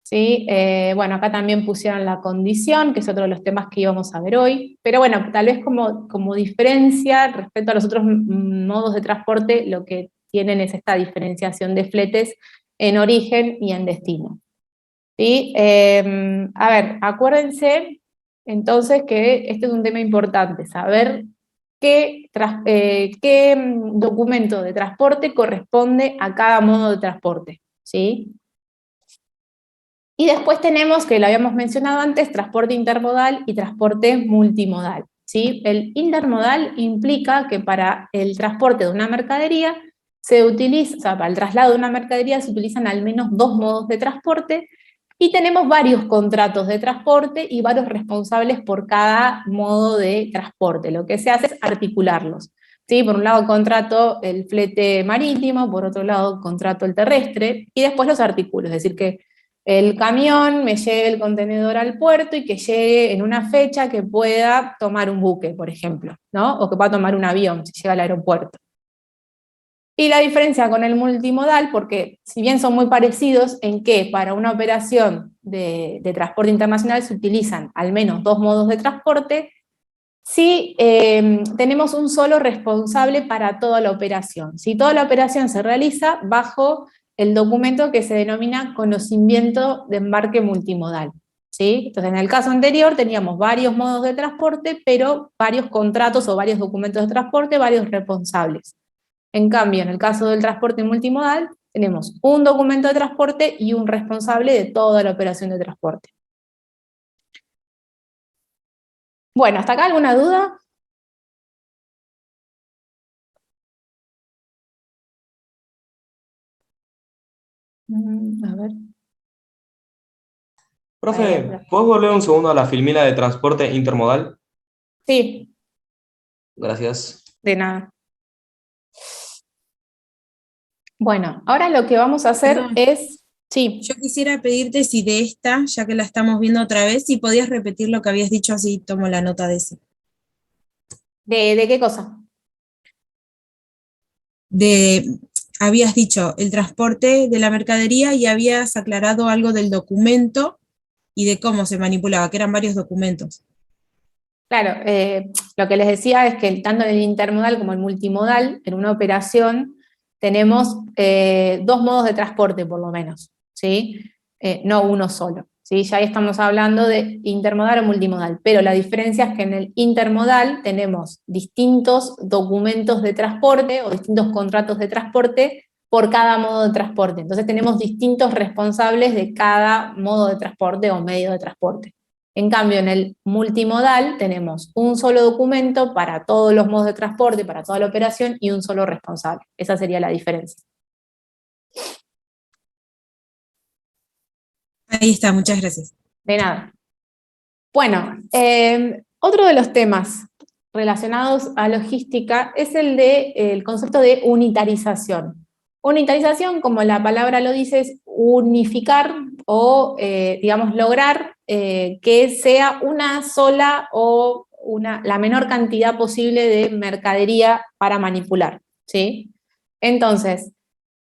¿sí? Bueno, acá también pusieron la condición, que es otro de los temas que íbamos a ver hoy, pero bueno, tal vez como diferencia respecto a los otros modos de transporte, lo que tienen es esta diferenciación de fletes en origen y en destino, ¿sí? A ver, acuérdense entonces que este es un tema importante, saber qué documento de transporte corresponde a cada modo de transporte, ¿sí? Y después tenemos, que lo habíamos mencionado antes, transporte intermodal y transporte multimodal, ¿sí? El intermodal implica que para el transporte de una mercadería se utiliza, o sea, para el traslado de una mercadería se utilizan al menos dos modos de transporte, y tenemos varios contratos de transporte y varios responsables por cada modo de transporte. Lo que se hace es articularlos, ¿sí? Por un lado contrato el flete marítimo, por otro lado contrato el terrestre, y después los articulo, es decir que el camión me lleve el contenedor al puerto y que llegue en una fecha que pueda tomar un buque, por ejemplo, ¿no? O que pueda tomar un avión si llega al aeropuerto. Y la diferencia con el multimodal, porque si bien son muy parecidos en que para una operación de transporte internacional se utilizan al menos dos modos de transporte, sí tenemos un solo responsable para toda la operación. Si toda la operación se realiza bajo el documento que se denomina conocimiento de embarque multimodal, ¿sí? Entonces, en el caso anterior teníamos varios modos de transporte, pero varios contratos o varios documentos de transporte, varios responsables. En cambio, en el caso del transporte multimodal, tenemos un documento de transporte y un responsable de toda la operación de transporte. Bueno, ¿hasta acá alguna duda? A ver. Profe, ¿puedes volver un segundo a la filmina de transporte intermodal? Sí, Gracias. de nada. Bueno, ahora lo que vamos a hacer Perdón. es... Sí, Yo quisiera pedirte si de esta, ya que la estamos viendo otra vez, si podías repetir lo que habías dicho, así tomo la nota de eso. ¿de qué cosa? Habías dicho el transporte de la mercadería y habías aclarado algo del documento y de cómo se manipulaba, que eran varios documentos. Claro, lo que les decía es que tanto en el intermodal como el multimodal, en una operación, tenemos dos modos de transporte por lo menos, ¿sí? No uno solo, ¿sí? Ya ahí estamos hablando de intermodal o multimodal, pero la diferencia es que en el intermodal tenemos distintos documentos de transporte o distintos contratos de transporte por cada modo de transporte. Entonces tenemos distintos responsables de cada modo de transporte o medio de transporte. En cambio, en el multimodal tenemos un solo documento para todos los modos de transporte, para toda la operación, y un solo responsable. Esa sería la diferencia. Ahí está, muchas gracias. De nada. Bueno, otro de los temas relacionados a logística es el concepto de unitarización. Unitarización, como la palabra lo dice, es unificar o, digamos, lograr que sea una sola o la menor cantidad posible de mercadería para manipular, ¿sí? Entonces,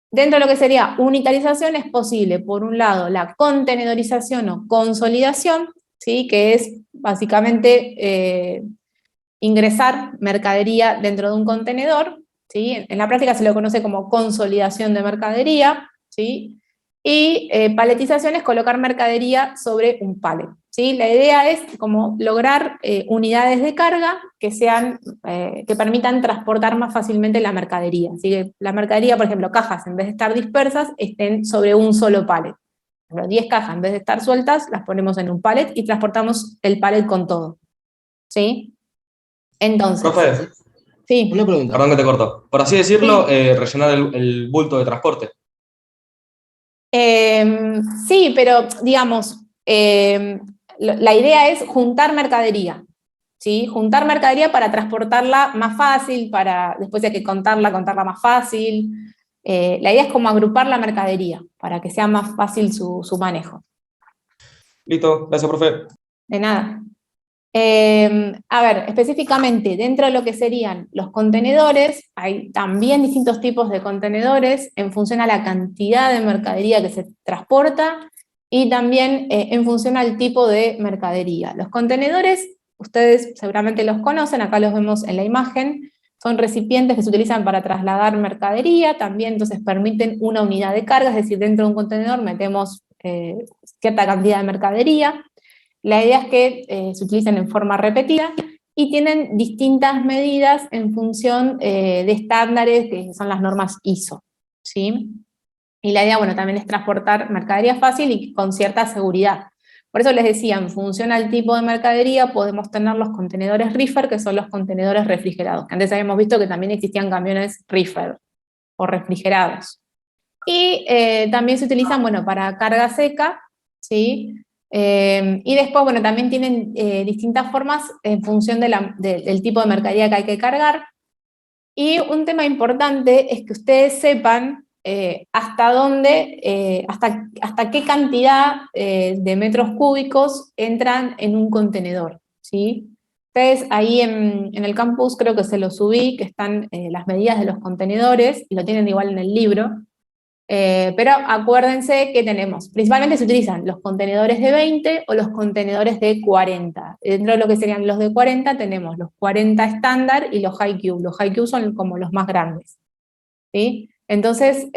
dentro de lo que sería unitarización es posible, por un lado, la contenedorización o consolidación, ¿sí? Que es básicamente ingresar mercadería dentro de un contenedor, ¿sí? En la práctica se lo conoce como consolidación de mercadería, ¿sí? Y paletización es colocar mercadería sobre un pallet, ¿sí? La idea es como lograr unidades de carga que que permitan transportar más fácilmente la mercadería. Así que la mercadería, por ejemplo, cajas, en vez de estar dispersas, estén sobre un solo pallet. Por ejemplo, 10 cajas, en vez de estar sueltas, las ponemos en un pallet y transportamos el pallet con todo, ¿sí? Entonces, Profe, sí. una pregunta. Perdón que te corto. Por así decirlo, Sí. rellenar el bulto de transporte. Sí, pero digamos, la idea es juntar mercadería, ¿sí? Juntar mercadería para transportarla más fácil, para después hay que contarla más fácil. La idea es como agrupar la mercadería para que sea más fácil su manejo. Listo, gracias, profe. De nada. A ver, específicamente dentro de lo que serían los contenedores, hay también distintos tipos de contenedores en función a la cantidad de mercadería que se transporta y también en función al tipo de mercadería. Los contenedores, ustedes seguramente los conocen, acá los vemos en la imagen, son recipientes que se utilizan para trasladar mercadería, también entonces permiten una unidad de carga, es decir, dentro de un contenedor metemos cierta cantidad de mercadería. La idea es que se utilicen en forma repetida y tienen distintas medidas en función de estándares que son las normas ISO, ¿sí? Y la idea, bueno, también es transportar mercadería fácil y con cierta seguridad. Por eso les decía, en función al tipo de mercadería podemos tener los contenedores reefer, que son los contenedores refrigerados, que antes habíamos visto que también existían camiones reefer o refrigerados. Y también se utilizan, bueno, para carga seca, ¿sí? Y después, bueno, también tienen distintas formas en función del tipo de mercadería que hay que cargar. Y un tema importante es que ustedes sepan hasta dónde, hasta qué cantidad de metros cúbicos entran en un contenedor, ¿sí? Ustedes ahí en el campus creo que se lo subí, que están las medidas de los contenedores, y lo tienen igual en el libro. Pero acuérdense que tenemos, principalmente se utilizan los contenedores de 20 o los contenedores de 40. Dentro de lo que serían los de 40 tenemos los 40 estándar y los high cube. Los high cube son como los más grandes, ¿sí? Entonces,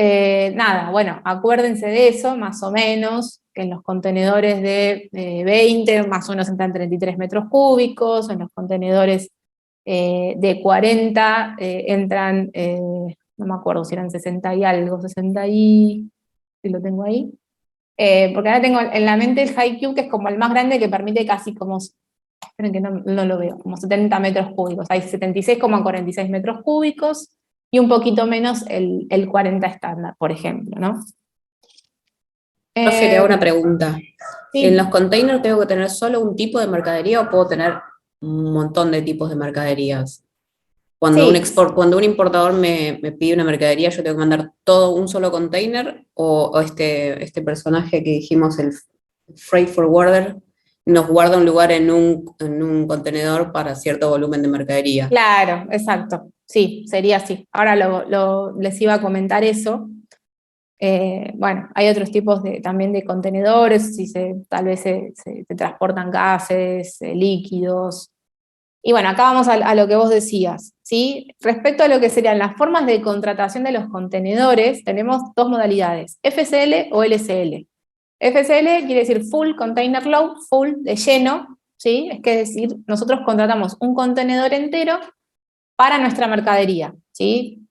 nada, bueno, acuérdense de eso, más o menos, que en los contenedores de 20 más o menos entran 33 metros cúbicos, en los contenedores de 40 entran, no me acuerdo si eran 60 y algo, 60 y... si lo tengo ahí. Porque ahora tengo en la mente el HiQ, que es como el más grande, que permite casi como, esperen que no lo veo, como 70 metros cúbicos. Hay 76,46 metros cúbicos y un poquito menos el 40 estándar, por ejemplo, ¿no? Profe, le hago una pregunta. Sí. ¿En los containers tengo que tener solo un tipo de mercadería o puedo tener un montón de tipos de mercaderías? Cuando Sí. cuando un importador me pide una mercadería, ¿yo tengo que mandar todo un solo container? ¿O este personaje que dijimos, el freight forwarder, nos guarda un lugar en un contenedor para cierto volumen de mercadería? Claro, exacto. Sí, sería así. Ahora les iba a comentar eso. Bueno, hay otros tipos también de contenedores, si tal vez se transportan gases, líquidos. Y bueno, acá vamos a lo que vos decías, ¿sí? Respecto a lo que serían las formas de contratación de los contenedores, tenemos dos modalidades, FCL o LCL. FCL quiere decir Full Container Load, full, de lleno, ¿sí? Es decir, nosotros contratamos un contenedor entero para nuestra mercadería, ¿sí?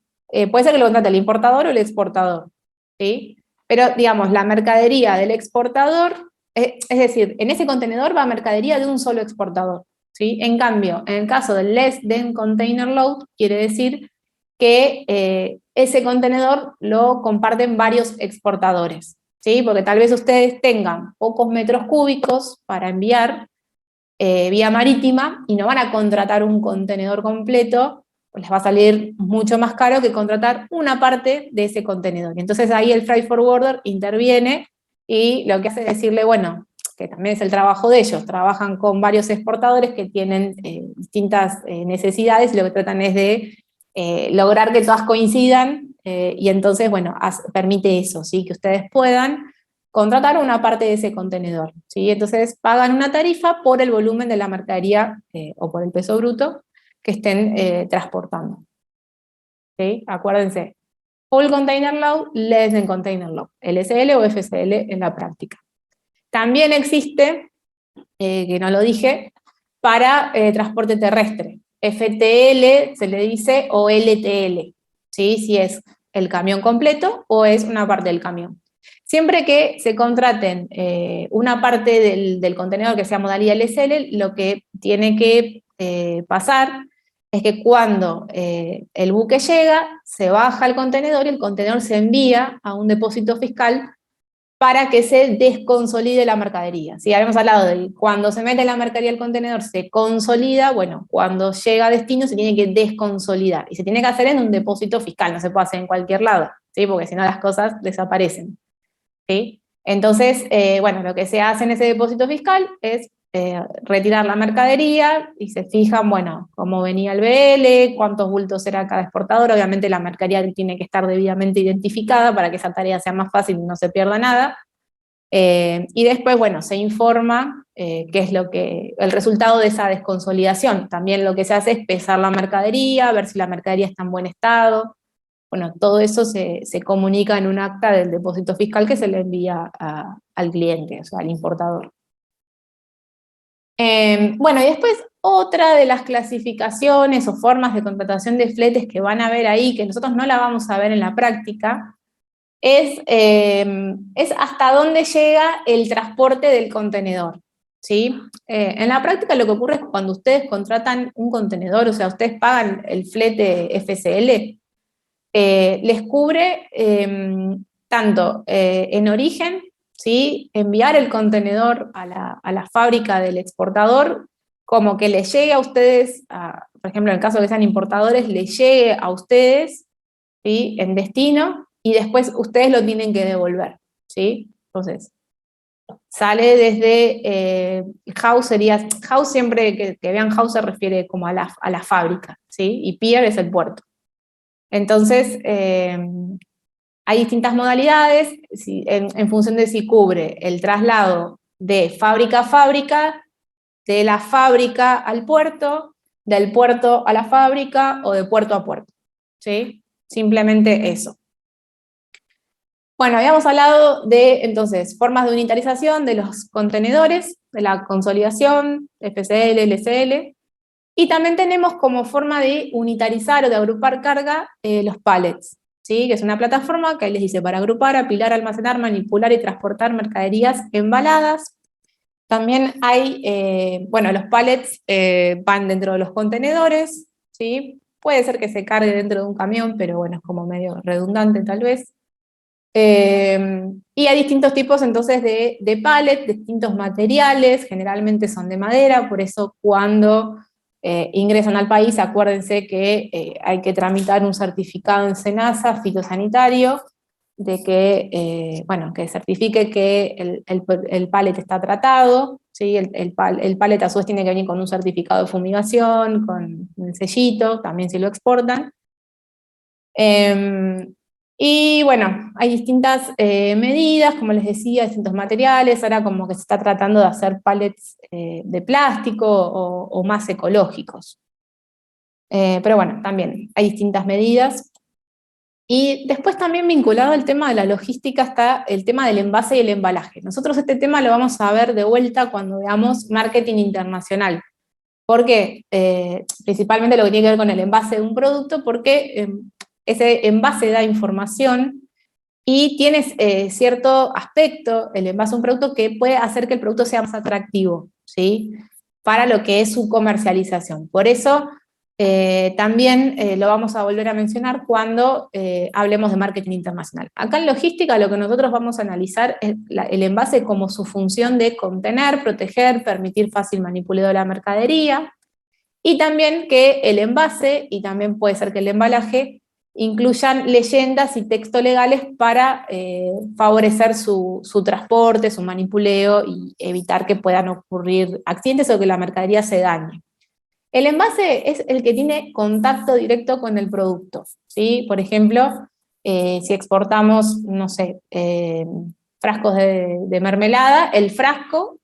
Puede ser que lo contrate el importador o el exportador, ¿sí? Pero, digamos, la mercadería del exportador, es decir, en ese contenedor va mercadería de un solo exportador, ¿sí? En cambio, en el caso del less than container load, quiere decir que ese contenedor lo comparten varios exportadores, ¿sí? Porque tal vez ustedes tengan pocos metros cúbicos para enviar vía marítima y no van a contratar un contenedor completo, pues les va a salir mucho más caro que contratar una parte de ese contenedor. Y entonces ahí el freight forwarder interviene y lo que hace es decirle, bueno, que también es el trabajo de ellos, trabajan con varios exportadores que tienen distintas necesidades y lo que tratan es de lograr que todas coincidan y entonces, bueno, permite eso, ¿sí? Que ustedes puedan contratar una parte de ese contenedor, ¿sí? Entonces pagan una tarifa por el volumen de la mercadería o por el peso bruto que estén transportando, ¿sí? Acuérdense, full container load, less than container load, LSL o FCL en la práctica. También existe, que no lo dije, para transporte terrestre, FTL se le dice o LTL, ¿sí? Si es el camión completo o es una parte del camión. Siempre que se contraten una parte del contenedor que sea modalidad LSL, lo que tiene que pasar es que cuando el buque llega, se baja el contenedor y el contenedor se envía a un depósito fiscal para que se desconsolide la mercadería. ¿Sí? Habíamos hablado de cuando se mete la mercadería al contenedor se consolida, bueno, cuando llega a destino se tiene que desconsolidar y se tiene que hacer en un depósito fiscal, no se puede hacer en cualquier lado, ¿sí? Porque si no las cosas desaparecen. ¿Sí? Entonces, bueno, lo que se hace en ese depósito fiscal es retirar la mercadería y se fijan, bueno, cómo venía el BL, cuántos bultos era cada exportador, obviamente la mercadería tiene que estar debidamente identificada para que esa tarea sea más fácil y no se pierda nada. Y después, bueno, se informa qué es el resultado de esa desconsolidación. También lo que se hace es pesar la mercadería, ver si la mercadería está en buen estado. Bueno, todo eso se comunica en un acta del depósito fiscal que se le envía al cliente, o sea, al importador. Bueno, y después otra de las clasificaciones o formas de contratación de fletes que van a ver ahí, que nosotros no la vamos a ver en la práctica, es hasta dónde llega el transporte del contenedor, ¿sí? En la práctica lo que ocurre es que cuando ustedes contratan un contenedor, o sea, ustedes pagan el flete FCL, les cubre tanto en origen, ¿sí? Enviar el contenedor a la fábrica del exportador, como que les llegue a ustedes, por ejemplo, en el caso de que sean importadores, les llegue a ustedes, ¿sí? En destino, y después ustedes lo tienen que devolver, ¿sí? Entonces, sale desde house house siempre que vean house se refiere como a la fábrica, ¿sí? Y pier es el puerto. Entonces, hay distintas modalidades en función de si cubre el traslado de fábrica a fábrica, de la fábrica al puerto, del puerto a la fábrica o de puerto a puerto, ¿sí? Simplemente eso. Bueno, habíamos hablado de, entonces, formas de unitarización de los contenedores, de la consolidación, FCL, LCL, y también tenemos como forma de unitarizar o de agrupar carga los pallets, ¿sí? Que es una plataforma que ahí les dice para agrupar, apilar, almacenar, manipular y transportar mercaderías embaladas. También hay, bueno, los pallets van dentro de los contenedores, ¿sí? Puede ser que se cargue dentro de un camión, pero bueno, es como medio redundante tal vez. Y hay distintos tipos entonces de pallet, distintos materiales, generalmente son de madera, por eso cuando ingresan al país, acuérdense que hay que tramitar un certificado en SENASA fitosanitario, de que, bueno, que certifique que el pallet está tratado, ¿sí? El pallet a su vez tiene que venir con un certificado de fumigación, con un sellito, también si lo exportan. Y bueno, hay distintas medidas, como les decía, distintos materiales, ahora como que se está tratando de hacer pallets de plástico o más ecológicos. Pero bueno, también hay distintas medidas. Y después también vinculado al tema de la logística está el tema del envase y el embalaje. Nosotros este tema lo vamos a ver de vuelta cuando veamos marketing internacional. ¿Por qué? Principalmente lo que tiene que ver con el envase de un producto, porque ese envase da información y tiene cierto aspecto, el envase de un producto, que puede hacer que el producto sea más atractivo, ¿sí? Para lo que es su comercialización. Por eso también lo vamos a volver a mencionar cuando hablemos de marketing internacional. Acá en logística lo que nosotros vamos a analizar es el envase como su función de contener, proteger, permitir fácil manipuleo de la mercadería, y también que el envase, y también puede ser que el embalaje, incluyan leyendas y textos legales para favorecer su transporte, su manipuleo y evitar que puedan ocurrir accidentes o que la mercadería se dañe. El envase es el que tiene contacto directo con el producto, ¿sí? Por ejemplo, si exportamos, no sé, frascos de mermelada, el frasco,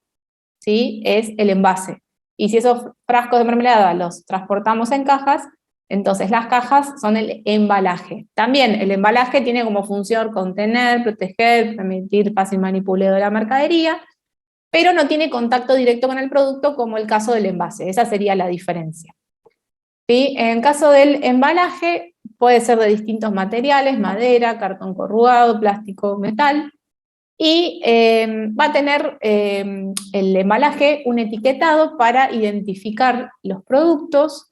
¿sí? Es el envase. Y si esos frascos de mermelada los transportamos en cajas, entonces las cajas son el embalaje. También el embalaje tiene como función contener, proteger, permitir fácil manipuleo de la mercadería, pero no tiene contacto directo con el producto como el caso del envase. Esa sería la diferencia. ¿Sí? En caso del embalaje, puede ser de distintos materiales, madera, cartón corrugado, plástico, metal, y va a tener el embalaje un etiquetado para identificar los productos,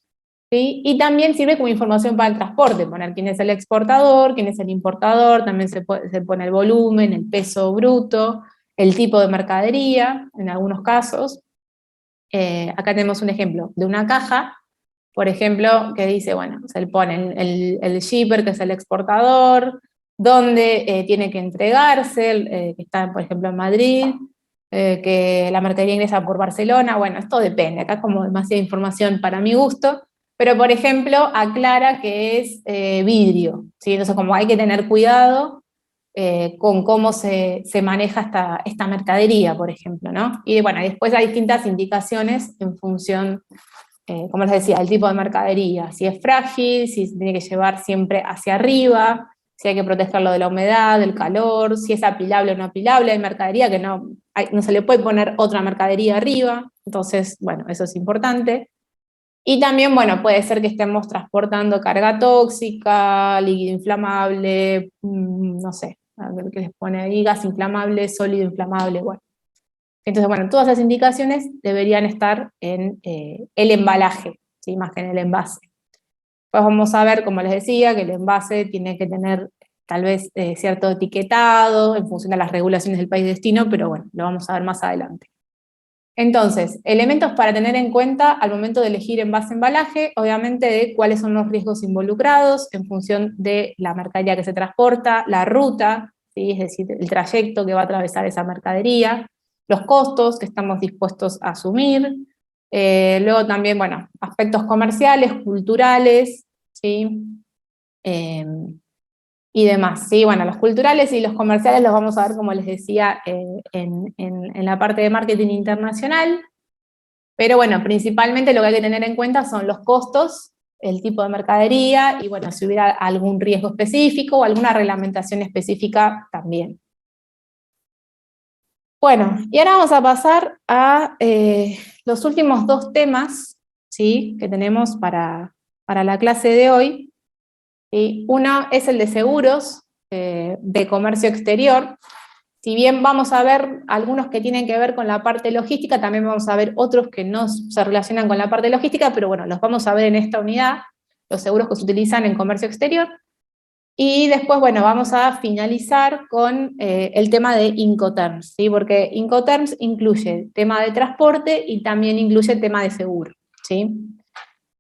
¿sí? Y también sirve como información para el transporte, poner quién es el exportador, quién es el importador, también se pone el volumen, el peso bruto, el tipo de mercadería, en algunos casos. Acá tenemos un ejemplo de una caja, por ejemplo, que dice, bueno, se le pone el shipper, que es el exportador, dónde tiene que entregarse, que está, por ejemplo, en Madrid, que la mercadería ingresa por Barcelona, bueno, esto depende, acá es como demasiada información para mi gusto, pero por ejemplo, aclara que es vidrio, ¿sí? Entonces como hay que tener cuidado con cómo se maneja esta mercadería, por ejemplo, ¿no? Y bueno, después hay distintas indicaciones en función, como les decía, el tipo de mercadería, si es frágil, si se tiene que llevar siempre hacia arriba, si hay que protegerlo de la humedad, del calor, si es apilable o no apilable. Hay mercadería que no se le puede poner otra mercadería arriba, entonces, bueno, eso es importante. Y también, bueno, puede ser que estemos transportando carga tóxica, líquido inflamable, no sé, a ver qué les pone ahí, gas inflamable, sólido inflamable, bueno. Entonces, bueno, todas esas indicaciones deberían estar en el embalaje, ¿sí? Más que en el envase. Pues vamos a ver, como les decía, que el envase tiene que tener tal vez cierto etiquetado en función de las regulaciones del país de destino, pero bueno, lo vamos a ver más adelante. Entonces, elementos para tener en cuenta al momento de elegir envase-embalaje, obviamente de cuáles son los riesgos involucrados en función de la mercadería que se transporta, la ruta, ¿sí? Es decir, el trayecto que va a atravesar esa mercadería, los costos que estamos dispuestos a asumir, luego también, bueno, aspectos comerciales, culturales, ¿sí? Y demás, ¿sí? Bueno, los culturales y los comerciales los vamos a ver, como les decía, en la parte de marketing internacional, pero bueno, principalmente lo que hay que tener en cuenta son los costos el tipo de mercadería y bueno, si hubiera algún riesgo específico o alguna reglamentación específica también. Bueno, y ahora vamos a pasar a los últimos 2 temas, ¿sí?, que tenemos para la clase de hoy. ¿Sí? Uno es el de seguros de comercio exterior. Si bien vamos a ver algunos que tienen que ver con la parte logística, también vamos a ver otros que no se relacionan con la parte logística, pero bueno, los vamos a ver en esta unidad, los seguros que se utilizan en comercio exterior. Y después, bueno, vamos a finalizar con el tema de Incoterms, ¿sí? Porque Incoterms incluye tema de transporte y también incluye tema de seguro, ¿sí?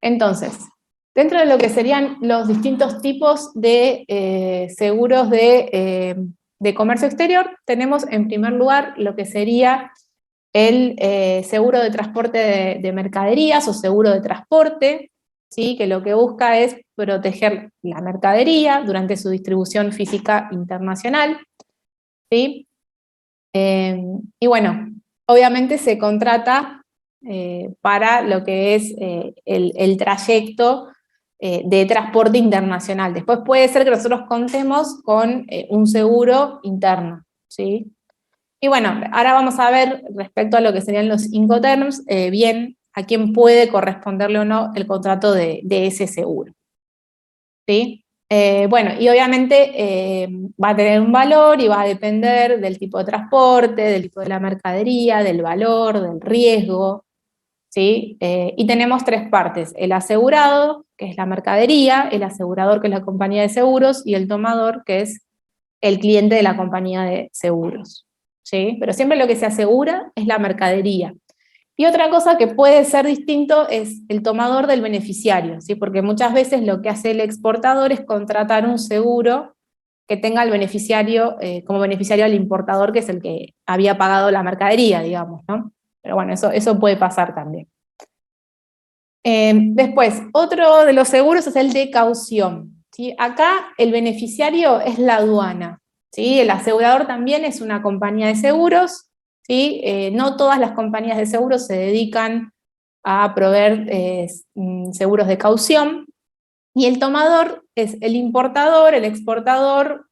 Entonces, dentro de lo que serían los distintos tipos de seguros de comercio exterior, tenemos en primer lugar lo que sería el seguro de transporte de mercaderías o seguro de transporte, ¿sí?, que lo que busca es proteger la mercadería durante su distribución física internacional, ¿sí? Y bueno, obviamente se contrata para lo que es el trayecto de transporte internacional. Después puede ser que nosotros contemos con un seguro interno, ¿sí? Y bueno, ahora vamos a ver respecto a lo que serían los Incoterms, bien a quién puede corresponderle o no el contrato de ese seguro, ¿sí? Bueno, y obviamente va a tener un valor y va a depender del tipo de transporte, del tipo de la mercadería, del valor, del riesgo, ¿sí? Y tenemos 3 partes: el asegurado, que es la mercadería, el asegurador, que es la compañía de seguros, y el tomador, que es el cliente de la compañía de seguros, ¿sí? Pero siempre lo que se asegura es la mercadería. Y otra cosa que puede ser distinto es el tomador del beneficiario, ¿sí? Porque muchas veces lo que hace el exportador es contratar un seguro que tenga al beneficiario, como beneficiario al importador, que es el que había pagado la mercadería, digamos, ¿no? Pero bueno, eso puede pasar también. Después, otro de los seguros es el de caución, ¿sí? Acá el beneficiario es la aduana, ¿sí? El asegurador también es una compañía de seguros, ¿sí? No todas las compañías de seguros se dedican a proveer seguros de caución, y el tomador es el importador, el exportador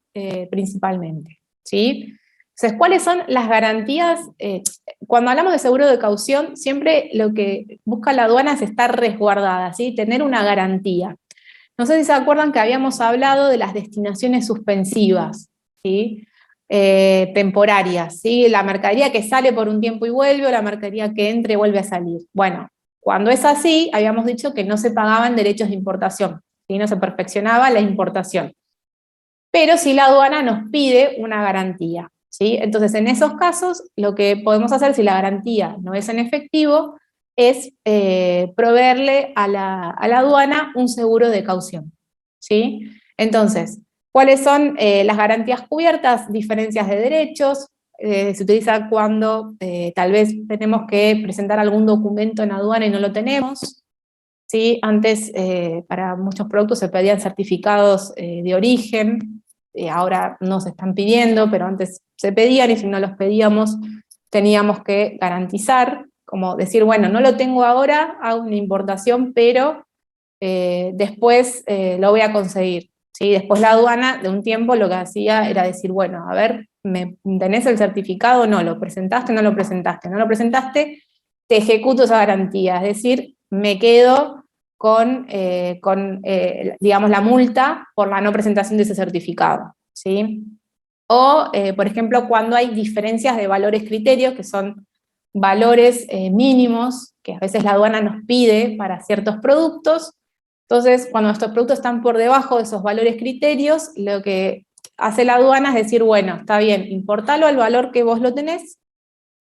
principalmente, ¿sí? Entonces, ¿cuáles son las garantías? Cuando hablamos de seguro de caución, siempre lo que busca la aduana es estar resguardada, ¿sí? Tener una garantía. No sé si se acuerdan que habíamos hablado de las destinaciones suspensivas, ¿sí? Temporarias, ¿sí? La mercadería que sale por un tiempo y vuelve, o la mercadería que entra y vuelve a salir. Bueno, cuando es así, habíamos dicho que no se pagaban derechos de importación, ¿sí? No se perfeccionaba la importación. Pero sí la aduana nos pide una garantía, ¿sí? Entonces, en esos casos, lo que podemos hacer, si la garantía no es en efectivo, es proveerle a la aduana un seguro de caución, ¿sí? Entonces, ¿cuáles son las garantías cubiertas? Diferencias de derechos. Se utiliza cuando tal vez tenemos que presentar algún documento en aduana y no lo tenemos, ¿sí? Antes, para muchos productos se pedían certificados de origen, ahora no se están pidiendo, pero antes se pedían, y si no los pedíamos teníamos que garantizar, como decir, bueno, no lo tengo ahora, hago una importación, pero después lo voy a conseguir, ¿sí? Después la aduana, de un tiempo, lo que hacía era decir, bueno, a ver, ¿tenés el certificado? No, ¿lo presentaste? No lo presentaste. No lo presentaste, te ejecuto esa garantía, es decir, me quedo con digamos, la multa por la no presentación de ese certificado, ¿sí? O, por ejemplo, cuando hay diferencias de valores criterios, que son valores mínimos, que a veces la aduana nos pide para ciertos productos. Entonces, cuando estos productos están por debajo de esos valores criterios, lo que hace la aduana es decir, bueno, está bien, importalo al valor que vos lo tenés,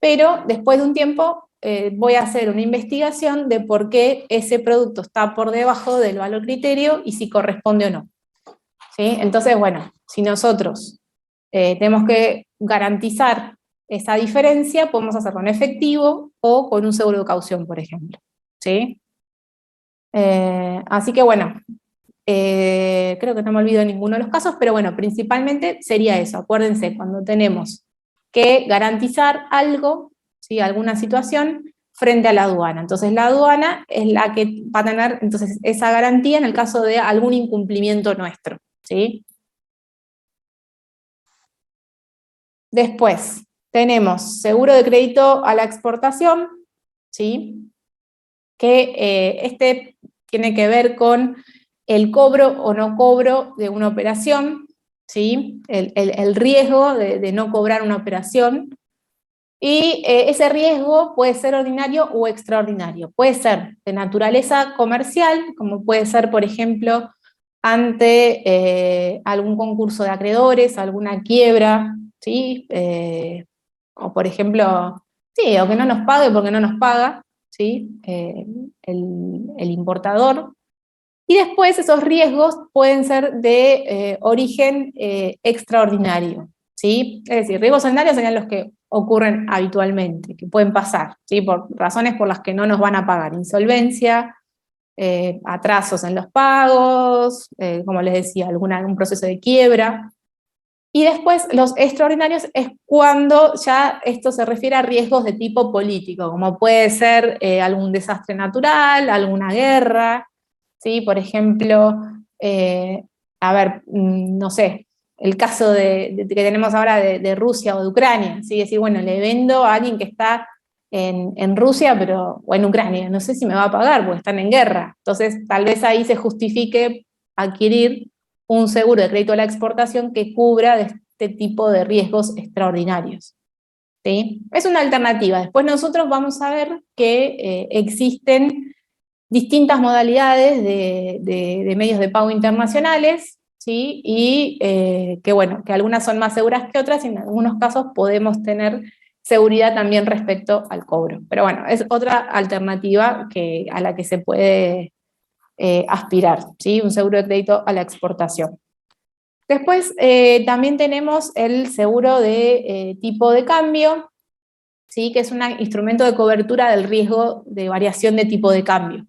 pero después de un tiempo voy a hacer una investigación de por qué ese producto está por debajo del valor criterio y si corresponde o no, ¿sí? Entonces, bueno, si nosotros tenemos que garantizar esa diferencia, podemos hacerlo en efectivo o con un seguro de caución, por ejemplo, ¿sí? Así que bueno, creo que no me olvido de ninguno de los casos, pero bueno, principalmente sería eso. Acuérdense, cuando tenemos que garantizar algo, ¿sí? Alguna situación, frente a la aduana. Entonces la aduana es la que va a tener entonces esa garantía en el caso de algún incumplimiento nuestro, ¿sí? Después tenemos seguro de crédito a la exportación, ¿sí? Que este tiene que ver con el cobro o no cobro de una operación, ¿sí? El riesgo de no cobrar una operación. Y ese riesgo puede ser ordinario o extraordinario. Puede ser de naturaleza comercial, como puede ser, por ejemplo, ante algún concurso de acreedores, alguna quiebra, ¿sí? O por ejemplo, sí, o que no nos pague porque no nos paga, ¿sí? El importador. Y después esos riesgos pueden ser de origen extraordinario, ¿sí? Es decir, riesgos ordinarios serían los que ocurren habitualmente, que pueden pasar, ¿sí? Por razones por las que no nos van a pagar, insolvencia, atrasos en los pagos, como les decía, algún proceso de quiebra. Y después los extraordinarios es cuando ya esto se refiere a riesgos de tipo político, como puede ser algún desastre natural, alguna guerra, ¿sí? Por ejemplo, no sé, el caso que tenemos ahora de Rusia o de Ucrania, ¿sí? Decir, bueno, le vendo a alguien que está en Rusia o en Ucrania, no sé si me va a pagar porque están en guerra. Entonces, tal vez ahí se justifique adquirir un seguro de crédito a la exportación que cubra de este tipo de riesgos extraordinarios, ¿sí? Es una alternativa. Después nosotros vamos a ver que existen distintas modalidades de medios de pago internacionales, ¿sí? Y que algunas son más seguras que otras y en algunos casos podemos tener seguridad también respecto al cobro. Pero bueno, es otra alternativa a la que se puede aspirar, ¿sí? Un seguro de crédito a la exportación. Después también tenemos el seguro de tipo de cambio, ¿sí? Que es un instrumento de cobertura del riesgo de variación de tipo de cambio.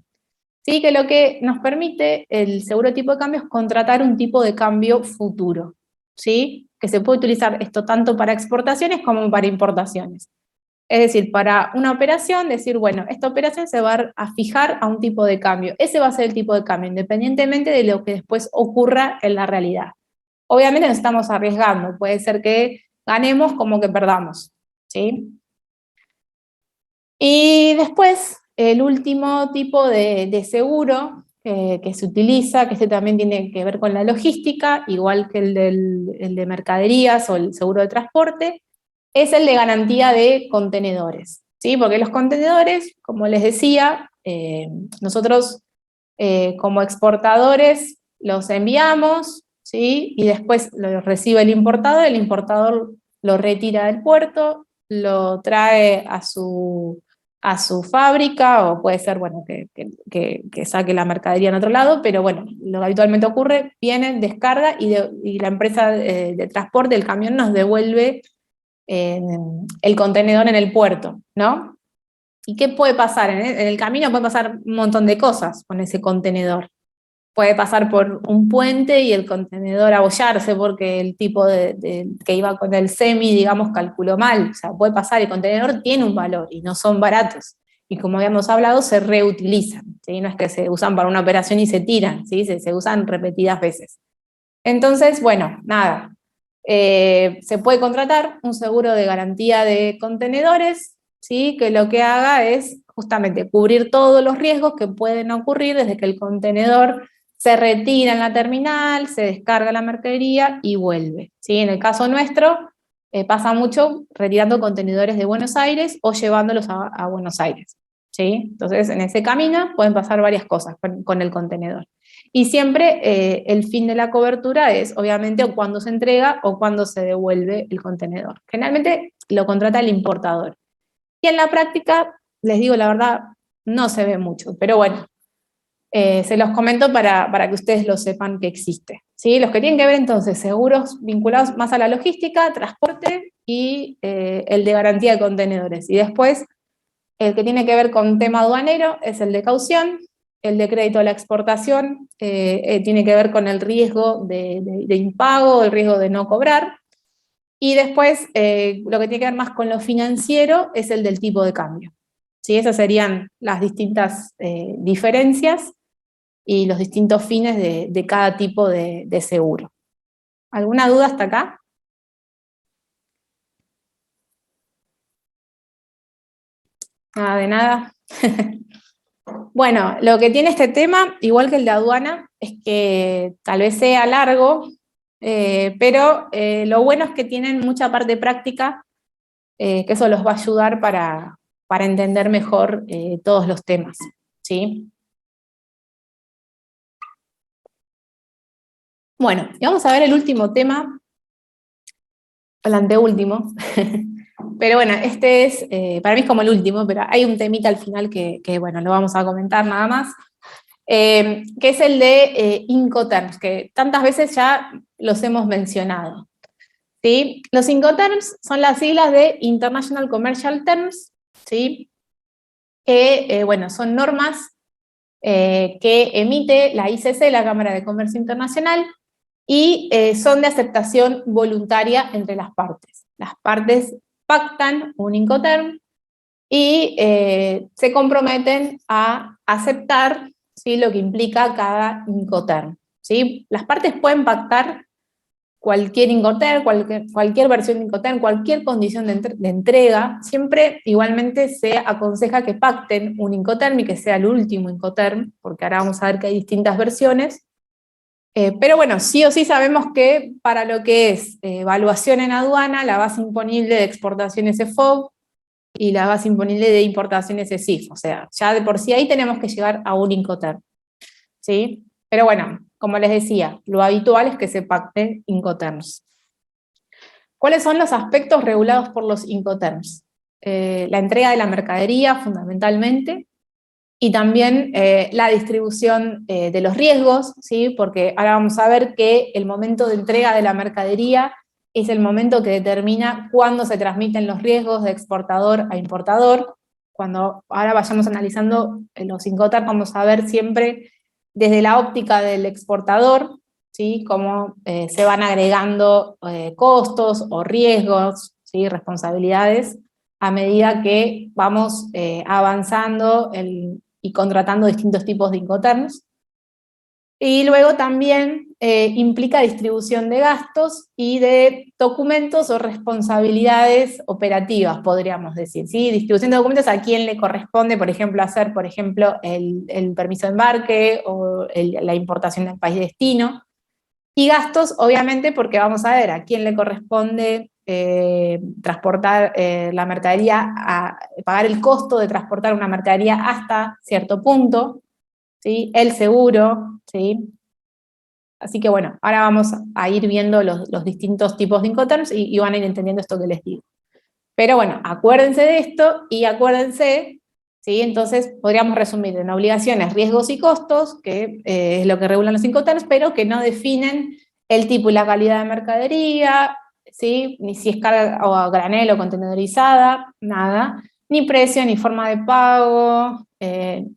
¿Sí? Que lo que nos permite el seguro de tipo de cambio es contratar un tipo de cambio futuro, ¿sí? Que se puede utilizar esto tanto para exportaciones como para importaciones. Es decir, para una operación, decir, bueno, esta operación se va a fijar a un tipo de cambio. Ese va a ser el tipo de cambio, independientemente de lo que después ocurra en la realidad. Obviamente nos estamos arriesgando, puede ser que ganemos como que perdamos, ¿sí? Y después, el último tipo de seguro que se utiliza, que este también tiene que ver con la logística, igual que el de mercaderías o el seguro de transporte, es el de garantía de contenedores, ¿sí? Porque los contenedores, como les decía, nosotros como exportadores los enviamos, ¿sí? Y después lo recibe el importador lo retira del puerto, lo trae a su fábrica, o puede ser, bueno, que saque la mercadería en otro lado, pero bueno, lo que habitualmente ocurre, viene, descarga y la empresa de transporte, el camión, nos devuelve el contenedor en el puerto, ¿no? ¿Y qué puede pasar? En el camino puede pasar un montón de cosas con ese contenedor. Puede pasar por un puente y el contenedor abollarse porque el tipo que iba con el semi, digamos, calculó mal. O sea, puede pasar, el contenedor tiene un valor y no son baratos. Y como habíamos hablado, se reutilizan, ¿sí? No es que se usan para una operación y se tiran, ¿sí? Se usan repetidas veces. Entonces, bueno, nada. Se puede contratar un seguro de garantía de contenedores, ¿sí? Que lo que haga es justamente cubrir todos los riesgos que pueden ocurrir desde que el contenedor se retira en la terminal, se descarga la mercadería y vuelve, ¿sí? En el caso nuestro pasa mucho retirando contenedores de Buenos Aires o llevándolos a Buenos Aires, ¿sí? Entonces en ese camino pueden pasar varias cosas con el contenedor. Y siempre el fin de la cobertura es, obviamente, o cuando se entrega o cuando se devuelve el contenedor. Generalmente lo contrata el importador. Y en la práctica, les digo la verdad, no se ve mucho, pero bueno, se los comento para que ustedes lo sepan que existe, ¿sí? Los que tienen que ver entonces seguros vinculados más a la logística, transporte y el de garantía de contenedores. Y después, el que tiene que ver con tema aduanero es el de caución. El de crédito a la exportación tiene que ver con el riesgo de impago, el riesgo de no cobrar. Y después, lo que tiene que ver más con lo financiero es el del tipo de cambio, ¿sí? Esas serían las distintas diferencias y los distintos fines de cada tipo de seguro. ¿Alguna duda hasta acá? Nada de nada. Bueno, lo que tiene este tema, igual que el de aduana, es que tal vez sea largo, pero lo bueno es que tienen mucha parte práctica, que eso los va a ayudar para entender mejor todos los temas, ¿sí? Bueno, y vamos a ver el último tema, el anteúltimo. Pero bueno, este es, para mí es como el último, pero hay un temita al final que bueno, lo vamos a comentar nada más, que es el de Incoterms, que tantas veces ya los hemos mencionado, ¿sí? Los Incoterms son las siglas de International Commercial Terms, ¿sí? Que, bueno, son normas que emite la ICC, la Cámara de Comercio Internacional, y son de aceptación voluntaria entre las partes. Las partes pactan un Incoterm y se comprometen a aceptar, ¿sí?, lo que implica cada Incoterm, ¿sí? Las partes pueden pactar cualquier Incoterm, cualquier versión de Incoterm, cualquier condición de entrega. Siempre igualmente se aconseja que pacten un Incoterm y que sea el último Incoterm, porque ahora vamos a ver que hay distintas versiones. Pero bueno, sí o sí sabemos que para lo que es evaluación en aduana, la base imponible de exportación es EFOB y la base imponible de importación es ESIF. O sea, ya de por sí ahí tenemos que llegar a un Incoterm, ¿sí? Pero bueno, como les decía, lo habitual es que se pacten Incoterms. ¿Cuáles son los aspectos regulados por los Incoterms? La entrega de la mercadería, fundamentalmente, y también la distribución de los riesgos, ¿sí? Porque ahora vamos a ver que el momento de entrega de la mercadería es el momento que determina cuándo se transmiten los riesgos de exportador a importador. Cuando ahora vayamos analizando los Incoterms, vamos a ver siempre desde la óptica del exportador, ¿sí?, cómo se van agregando costos o riesgos, ¿sí?, responsabilidades, a medida que vamos avanzando y contratando distintos tipos de Incoterms. Y luego también implica distribución de gastos y de documentos o responsabilidades operativas, podríamos decir, ¿sí? Distribución de documentos a quién le corresponde, por ejemplo, hacer, por ejemplo, el permiso de embarque o la importación del país de destino. Y gastos, obviamente, porque vamos a ver a quién le corresponde transportar la mercadería, pagar el costo de transportar una mercadería hasta cierto punto, ¿sí? El seguro, ¿sí? Así que bueno, ahora vamos a ir viendo los distintos tipos de Incoterms y van a ir entendiendo esto que les digo. Pero bueno, acuérdense de esto y acuérdense, ¿sí? Entonces podríamos resumir en obligaciones, riesgos y costos, que es lo que regulan los Incoterms, pero que no definen el tipo y la calidad de mercadería, ¿sí? Ni si es carga o a granel o contenedorizada, nada, ni precio, ni forma de pago,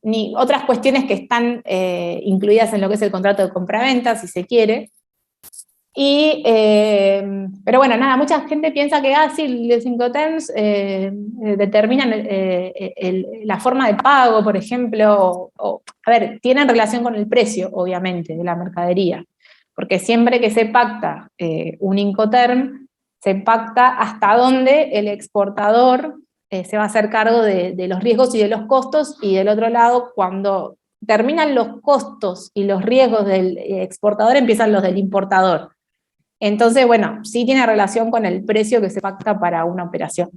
ni otras cuestiones que están incluidas en lo que es el contrato de compraventa, si se quiere. Pero bueno, nada, mucha gente piensa que sí, los Incoterms determinan la forma de pago, por ejemplo, a ver, tienen relación con el precio, obviamente, de la mercadería, porque siempre que se pacta un Incoterm, se pacta hasta dónde el exportador se va a hacer cargo de los riesgos y de los costos, y del otro lado, cuando terminan los costos y los riesgos del exportador, empiezan los del importador. Entonces, bueno, sí tiene relación con el precio que se pacta para una operación.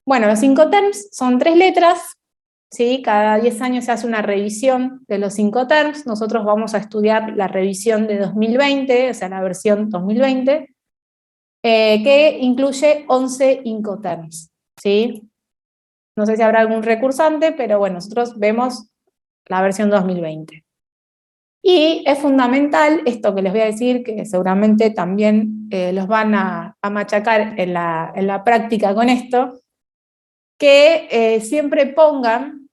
Bueno, los Incoterms son 3 letras, ¿sí? Cada 10 años se hace una revisión de los Incoterms. Nosotros vamos a estudiar la revisión de 2020, o sea, la versión 2020, que incluye 11 Incoterms, ¿sí? No sé si habrá algún recursante, pero bueno, nosotros vemos la versión 2020. Y es fundamental esto que les voy a decir, que seguramente también los van a machacar en la práctica con esto, que siempre pongan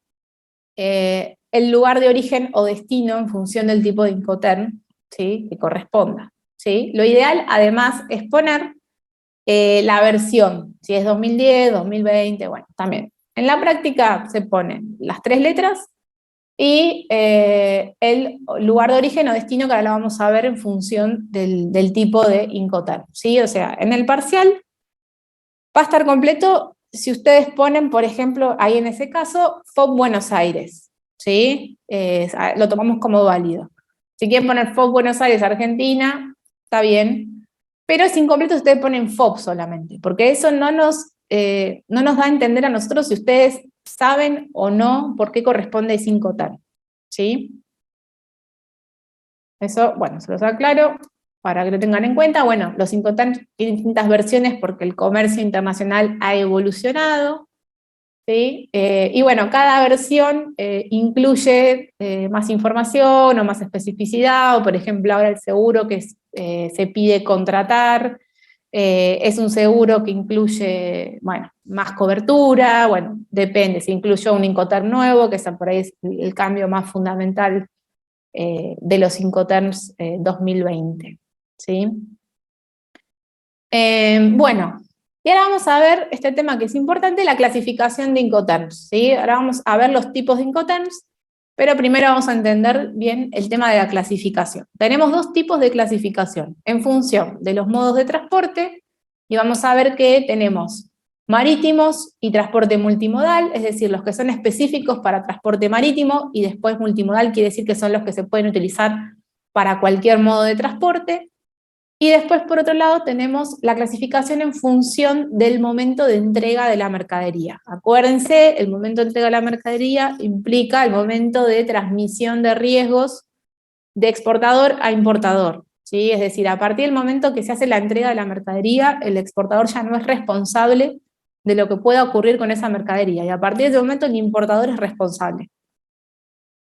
el lugar de origen o destino en función del tipo de Incoterm, ¿sí?, que corresponda, ¿sí? Lo ideal, además, es poner la versión, si es 2010, 2020, bueno, también. En la práctica se ponen las 3 letras y el lugar de origen o destino, que ahora lo vamos a ver en función del tipo de Incoterm, ¿sí? O sea, en el parcial va a estar completo si ustedes ponen, por ejemplo, ahí en ese caso, FOB Buenos Aires, ¿sí? Lo tomamos como válido. Si quieren poner FOB Buenos Aires, Argentina, está bien, pero es incompleto si ustedes ponen FOB solamente, porque eso no nos da a entender a nosotros si ustedes saben o no por qué corresponde ese Incoterm, ¿sí? Eso, bueno, se los aclaro para que lo tengan en cuenta. Bueno, los Incoterms tienen distintas versiones porque el comercio internacional ha evolucionado, ¿sí? Y bueno, cada versión incluye más información o más especificidad, o por ejemplo ahora el seguro que se pide contratar, es un seguro que incluye, bueno, más cobertura, bueno, depende, si incluyó un Incoterm nuevo, que ese por ahí es el cambio más fundamental de los Incoterms 2020, ¿sí? Bueno, y ahora vamos a ver este tema que es importante, la clasificación de Incoterms, ¿sí? Ahora vamos a ver los tipos de Incoterms, pero primero vamos a entender bien el tema de la clasificación. Tenemos 2 tipos de clasificación, en función de los modos de transporte, y vamos a ver que tenemos marítimos y transporte multimodal, es decir, los que son específicos para transporte marítimo, y después multimodal quiere decir que son los que se pueden utilizar para cualquier modo de transporte. Y después, por otro lado, tenemos la clasificación en función del momento de entrega de la mercadería. Acuérdense, el momento de entrega de la mercadería implica el momento de transmisión de riesgos de exportador a importador, ¿sí? Es decir, a partir del momento que se hace la entrega de la mercadería, el exportador ya no es responsable de lo que pueda ocurrir con esa mercadería, y a partir de ese momento el importador es responsable.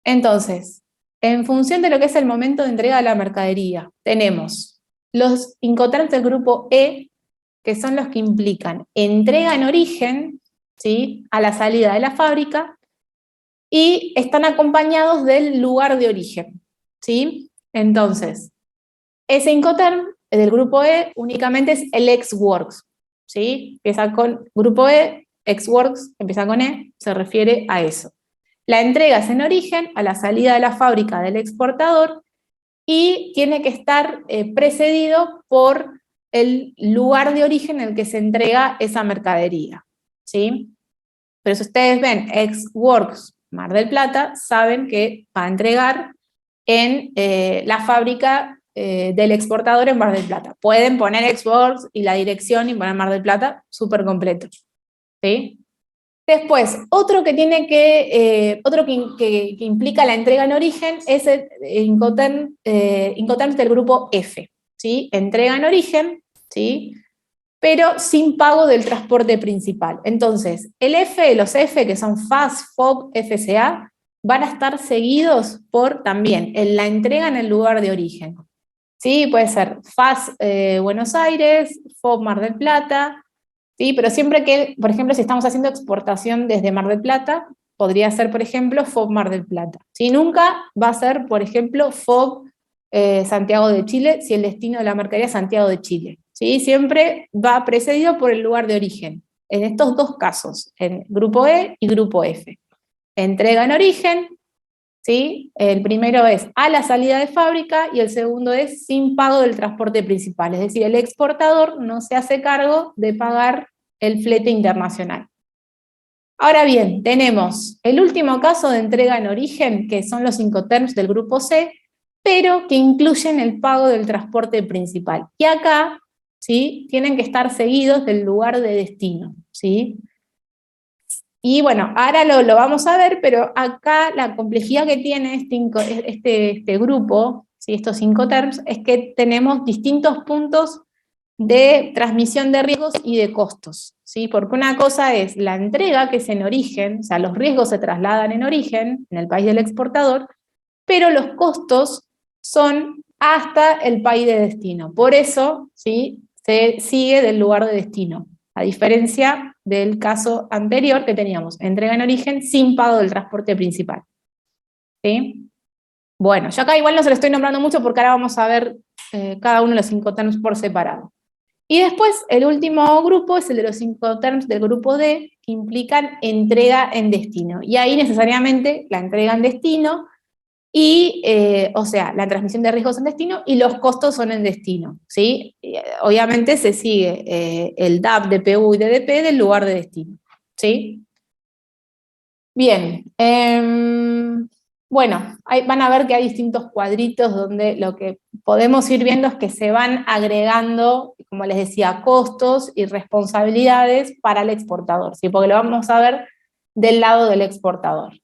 Entonces, en función de lo que es el momento de entrega de la mercadería, tenemos los Incoterms del grupo E, que son los que implican entrega en origen, ¿sí?, a la salida de la fábrica, y están acompañados del lugar de origen, ¿sí? Entonces, ese Incoterm del grupo E únicamente es el ex-works, ¿sí? Empieza con grupo E, ex-works, empieza con E, se refiere a eso. La entrega es en origen, a la salida de la fábrica del exportador, y tiene que estar precedido por el lugar de origen en el que se entrega esa mercadería, ¿sí? Pero si ustedes ven ex-works Mar del Plata, saben que va a entregar en la fábrica del exportador en Mar del Plata. Pueden poner ex-works y la dirección y poner Mar del Plata, súper completo, ¿sí? Después, otro que implica la entrega en origen es el Incoterms del grupo F, ¿sí? Entrega en origen, ¿sí?, pero sin pago del transporte principal. Entonces, los F, que son FAS, FOB, FCA, van a estar seguidos por también en la entrega en el lugar de origen, ¿sí? Puede ser FAS Buenos Aires, FOB Mar del Plata, ¿sí? Pero siempre que, por ejemplo, si estamos haciendo exportación desde Mar del Plata, podría ser, por ejemplo, FOB Mar del Plata. Si nunca va a ser, por ejemplo, FOB Santiago de Chile, si el destino de la mercadería es Santiago de Chile, ¿sí? Siempre va precedido por el lugar de origen. En estos 2 casos, en grupo E y grupo F. Entrega en origen, ¿sí? El primero es a la salida de fábrica y el segundo es sin pago del transporte principal. Es decir, el exportador no se hace cargo de pagar el flete internacional. Ahora bien, tenemos el último caso de entrega en origen, que son los Incoterms del grupo C, pero que incluyen el pago del transporte principal. Y acá, ¿sí?, tienen que estar seguidos del lugar de destino, ¿sí? Y bueno, ahora lo vamos a ver, pero acá la complejidad que tiene este grupo, ¿sí?, estos Incoterms, es que tenemos distintos puntos de transmisión de riesgos y de costos, ¿sí? Porque una cosa es la entrega, que es en origen, o sea, los riesgos se trasladan en origen, en el país del exportador, pero los costos son hasta el país de destino. Por eso, ¿sí?, se sigue del lugar de destino, a diferencia del caso anterior que teníamos entrega en origen sin pago del transporte principal, ¿sí? Bueno, yo acá igual no se lo estoy nombrando mucho porque ahora vamos a ver cada uno de los Incoterms por separado. Y después, el último grupo es el de los Incoterms del grupo D, que implican entrega en destino. Y ahí necesariamente la entrega en destino, y, o sea, la transmisión de riesgos en destino, y los costos son en destino, ¿sí? Obviamente se sigue el DAP, DPU y DDP del lugar de destino, ¿sí? Bien, bueno, van a ver que hay distintos cuadritos donde lo que podemos ir viendo es que se van agregando, como les decía, costos y responsabilidades para el exportador, ¿sí? Porque lo vamos a ver del lado del exportador.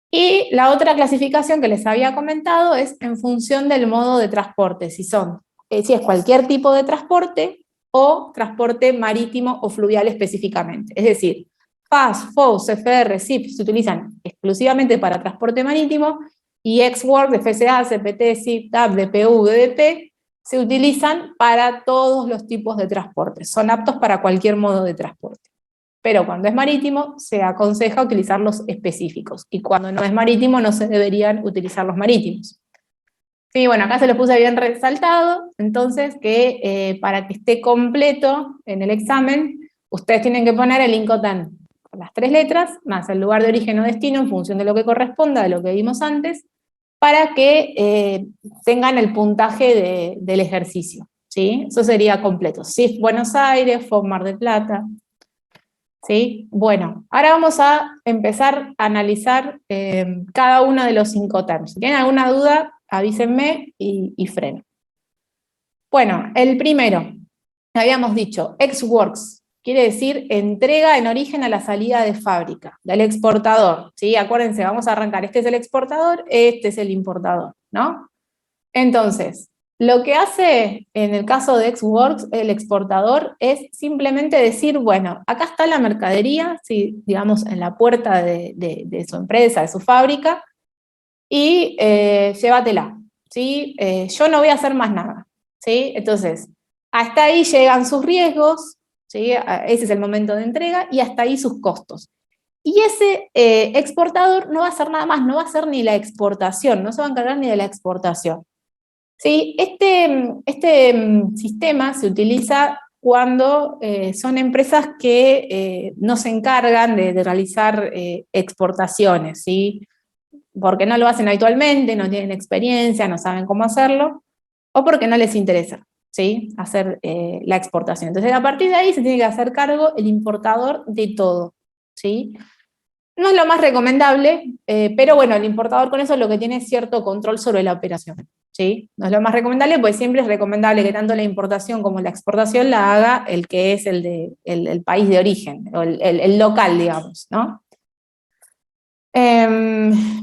Y la otra clasificación que les había comentado es en función del modo de transporte, si es cualquier tipo de transporte o transporte marítimo o fluvial específicamente. Es decir, FAS, FOS, CFR, SIP se utilizan exclusivamente para transporte marítimo y Ex-Works, FCA, CPT, SIP, TAP, DPU, DDP se utilizan para todos los tipos de transporte. Son aptos para cualquier modo de transporte. Pero cuando es marítimo se aconseja utilizar los específicos y cuando no es marítimo no se deberían utilizar los marítimos. Sí, bueno, acá se lo puse bien resaltado, entonces que para que esté completo en el examen, ustedes tienen que poner el Incoterm con las 3 letras, más el lugar de origen o destino en función de lo que corresponda, de lo que vimos antes, para que tengan el puntaje del ejercicio, ¿sí? Eso sería completo. SIF Buenos Aires, FOB Mar del Plata, ¿sí? Bueno, ahora vamos a empezar a analizar cada uno de los Incoterms. Si tienen alguna duda, avísenme y freno. Bueno, el primero, habíamos dicho, ex-works, quiere decir entrega en origen a la salida de fábrica, del exportador, ¿sí? Acuérdense, vamos a arrancar, este es el exportador, este es el importador, ¿no? Entonces, lo que hace en el caso de ex-works el exportador es simplemente decir, bueno, acá está la mercadería, ¿sí? Digamos, en la puerta de su empresa, de su fábrica, y llévatela, ¿sí? Yo no voy a hacer más nada, ¿sí? Entonces, hasta ahí llegan sus riesgos, ¿sí? Ese es el momento de entrega, y hasta ahí sus costos. Y ese exportador no va a hacer nada más, no va a hacer ni la exportación, no se va a encargar ni de la exportación. ¿Sí? Este sistema se utiliza cuando son empresas que no se encargan de realizar exportaciones, ¿sí? Porque no lo hacen habitualmente, no tienen experiencia, no saben cómo hacerlo, o porque no les interesa, ¿sí? Hacer la exportación. Entonces, a partir de ahí se tiene que hacer cargo el importador de todo, ¿sí? No es lo más recomendable, pero bueno, el importador con eso lo que tiene es cierto control sobre la operación, ¿sí? No es lo más recomendable, pues siempre es recomendable que tanto la importación como la exportación la haga el que es el país de origen, o el local, digamos, ¿no?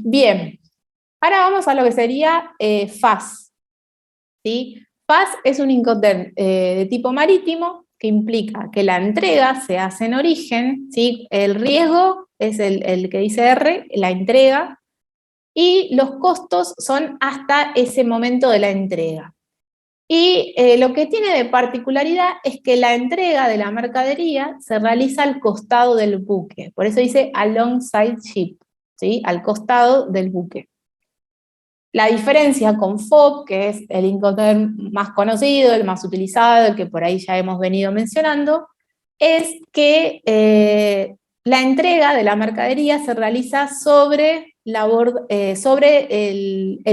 Bien, ahora vamos a lo que sería FAS, ¿sí? FAS es un Incoterm de tipo marítimo que implica que la entrega se hace en origen, ¿sí? El riesgo es el que dice R, la entrega, y los costos son hasta ese momento de la entrega. Y lo que tiene de particularidad es que la entrega de la mercadería se realiza al costado del buque, por eso dice alongside ship, ¿sí? Al costado del buque. La diferencia con FOB, que es el Incoterm más conocido, el más utilizado, el que por ahí ya hemos venido mencionando, es que la entrega de la mercadería se realiza sobre el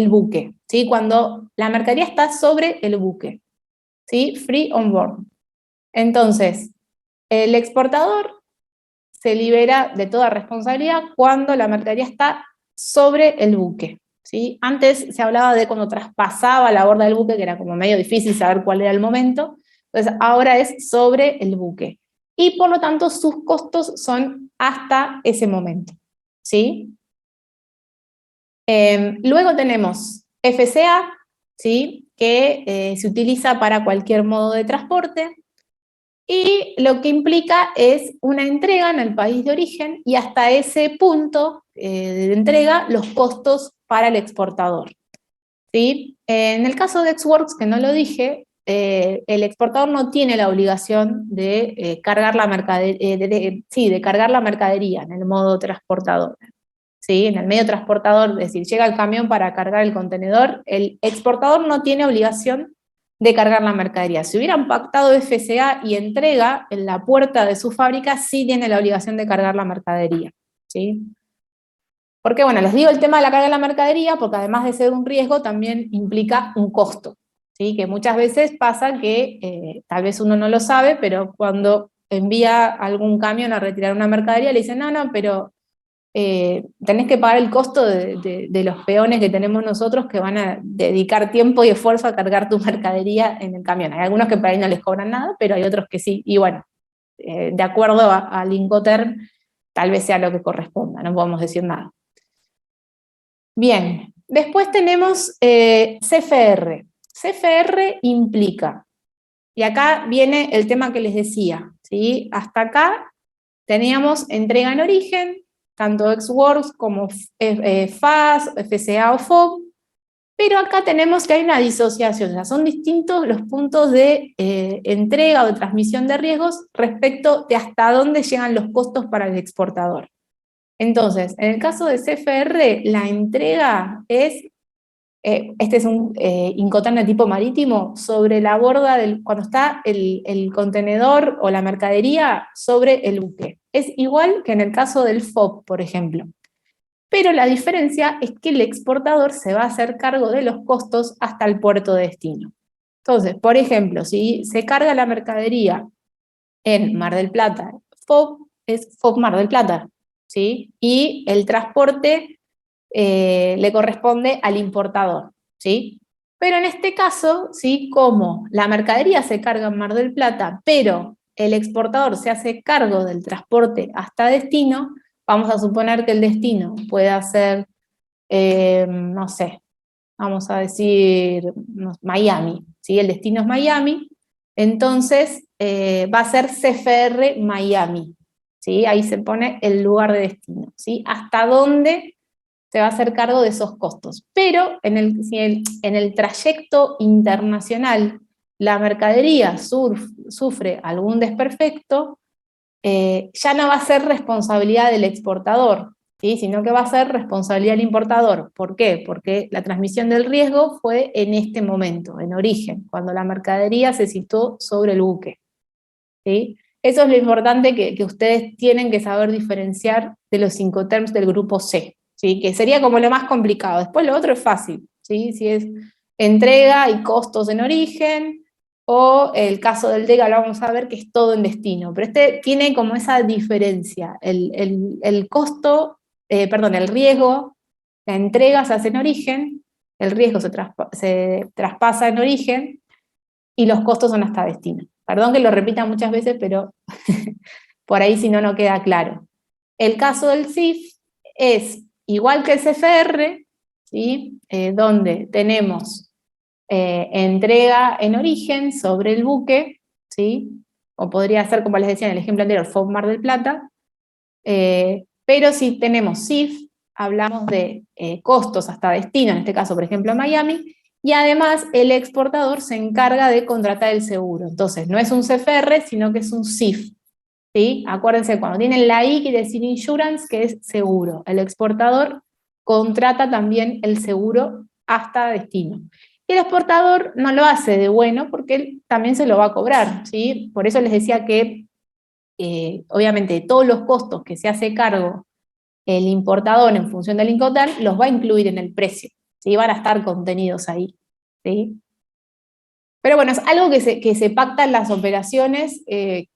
buque, ¿sí? Cuando la mercadería está sobre el buque, ¿sí? Free on board. Entonces, el exportador se libera de toda responsabilidad cuando la mercadería está sobre el buque, ¿sí? Antes se hablaba de cuando traspasaba la borda del buque, que era como medio difícil saber cuál era el momento, entonces ahora es sobre el buque. Y por lo tanto sus costos son hasta ese momento, ¿sí? Luego tenemos FCA, ¿sí? Que se utiliza para cualquier modo de transporte, y lo que implica es una entrega en el país de origen y hasta ese punto de entrega los costos para el exportador, ¿sí? En el caso de Ex-Works, que no lo dije, el exportador no tiene la obligación de cargar la mercadería, de cargar la mercadería en el modo transportador, ¿sí? En el medio transportador, es decir, llega el camión para cargar el contenedor, el exportador no tiene obligación de cargar la mercadería. Si hubieran pactado FCA y entrega en la puerta de su fábrica, sí tiene la obligación de cargar la mercadería, ¿sí? Porque, bueno, les digo el tema de la carga de la mercadería, porque además de ser un riesgo, también implica un costo, ¿sí? Que muchas veces pasa que, tal vez uno no lo sabe, pero cuando envía algún camión a retirar una mercadería, le dicen, no, pero tenés que pagar el costo de los peones que tenemos nosotros que van a dedicar tiempo y esfuerzo a cargar tu mercadería en el camión. Hay algunos que por ahí no les cobran nada, pero hay otros que sí. Y bueno, de acuerdo al Incoterm, tal vez sea lo que corresponda, no podemos decir nada. Bien, después tenemos CFR. CFR implica, y acá viene el tema que les decía, ¿sí? Hasta acá teníamos entrega en origen, tanto ex-works como FAS, FCA o FOB, pero acá tenemos que hay una disociación, o sea, son distintos los puntos de entrega o de transmisión de riesgos respecto de hasta dónde llegan los costos para el exportador. Entonces, en el caso de CFR, la entrega es, este es un Incoterm de tipo marítimo, sobre la borda, cuando está el contenedor o la mercadería sobre el buque. Es igual que en el caso del FOB, por ejemplo. Pero la diferencia es que el exportador se va a hacer cargo de los costos hasta el puerto de destino. Entonces, por ejemplo, si se carga la mercadería en Mar del Plata, FOB es FOB Mar del Plata, ¿sí? Y el transporte le corresponde al importador, ¿sí? Pero en este caso, ¿sí? Como la mercadería se carga en Mar del Plata, pero el exportador se hace cargo del transporte hasta destino, vamos a suponer que el destino pueda ser, no sé, vamos a decir Miami, ¿sí? El destino es Miami, entonces va a ser CFR Miami, ¿sí? Ahí se pone el lugar de destino, ¿sí? Hasta dónde se va a hacer cargo de esos costos. Pero si en el trayecto internacional la mercadería sufre algún desperfecto, ya no va a ser responsabilidad del exportador, ¿sí? Sino que va a ser responsabilidad del importador. ¿Por qué? Porque la transmisión del riesgo fue en este momento, en origen, cuando la mercadería se situó sobre el buque, ¿sí? Eso es lo importante que ustedes tienen que saber diferenciar de los Incoterms del grupo C, ¿sí? Que sería como lo más complicado. Después lo otro es fácil, ¿sí? Si es entrega y costos en origen, o el caso del DEGA lo vamos a ver que es todo en destino, pero este tiene como esa diferencia, el costo, perdón, el riesgo, la entrega se hace en origen, el riesgo se traspasa en origen, y los costos son hasta destino. Perdón que lo repita muchas veces, pero por ahí si no, no queda claro. El caso del CIF es igual que el CFR, ¿sí? Donde tenemos entrega en origen sobre el buque, ¿sí? O podría ser, como les decía en el ejemplo anterior, FOB Mar del Plata, pero si tenemos CIF, hablamos de costos hasta destino, en este caso, por ejemplo, Miami, y además el exportador se encarga de contratar el seguro. Entonces, no es un CFR, sino que es un CIF, ¿sí? Acuérdense, cuando tienen la I quiere decir insurance, que es seguro. El exportador contrata también el seguro hasta destino. Y el exportador no lo hace de bueno porque él también se lo va a cobrar, ¿sí? Por eso les decía que, obviamente, todos los costos que se hace cargo el importador en función del Incoterm los va a incluir en el precio, ¿sí? Van a estar contenidos ahí, ¿sí? Pero bueno, es algo que se pacta en las operaciones,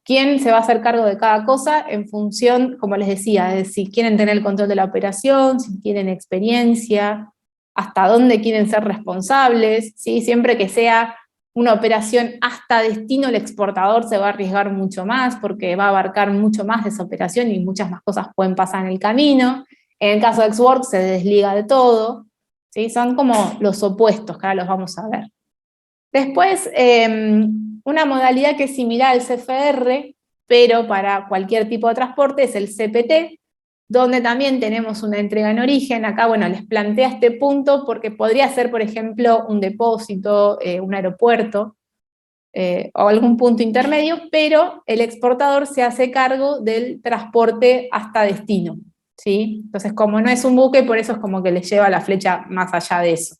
quién se va a hacer cargo de cada cosa en función, como les decía, de si quieren tener el control de la operación, si tienen experiencia, hasta dónde quieren ser responsables, ¿sí? Siempre que sea una operación hasta destino, el exportador se va a arriesgar mucho más porque va a abarcar mucho más de esa operación y muchas más cosas pueden pasar en el camino. En el caso de ex-works se desliga de todo, ¿sí? Son como los opuestos, que ahora los vamos a ver. Después, una modalidad que es similar al CFR, pero para cualquier tipo de transporte, es el CPT, donde también tenemos una entrega en origen. Acá, bueno, les plantea este punto porque podría ser, por ejemplo, un depósito, un aeropuerto, o algún punto intermedio, pero el exportador se hace cargo del transporte hasta destino, ¿sí? Entonces, como no es un buque, por eso es como que les lleva la flecha más allá de eso.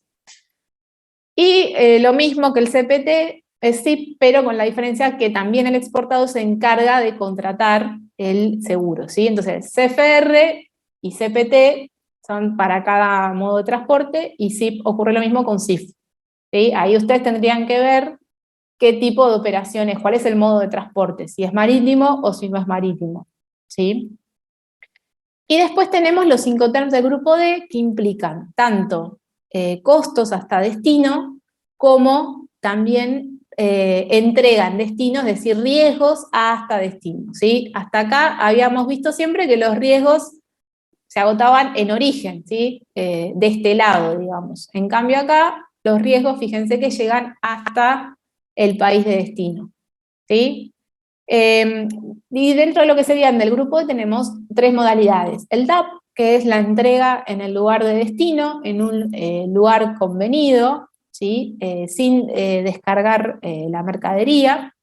Y lo mismo que el CPT, es SIP, pero con la diferencia que también el exportador se encarga de contratar el seguro, ¿sí? Entonces, CFR y CPT son para cada modo de transporte, y SIP ocurre lo mismo con SIF, ¿sí? Ahí ustedes tendrían que ver qué tipo de operaciones, cuál es el modo de transporte, si es marítimo o si no es marítimo, ¿sí? Y después tenemos los Incoterms del grupo D, que implican tanto costos hasta destino, como también entrega en destino, es decir, riesgos hasta destino, ¿sí? Hasta acá habíamos visto siempre que los riesgos se agotaban en origen, ¿sí? De este lado, digamos. En cambio acá, los riesgos, fíjense que llegan hasta el país de destino, ¿sí? Y dentro de lo que serían del grupo tenemos tres modalidades. El DAP, que es la entrega en el lugar de destino, en un lugar convenido, ¿sí? Sin descargar la mercadería.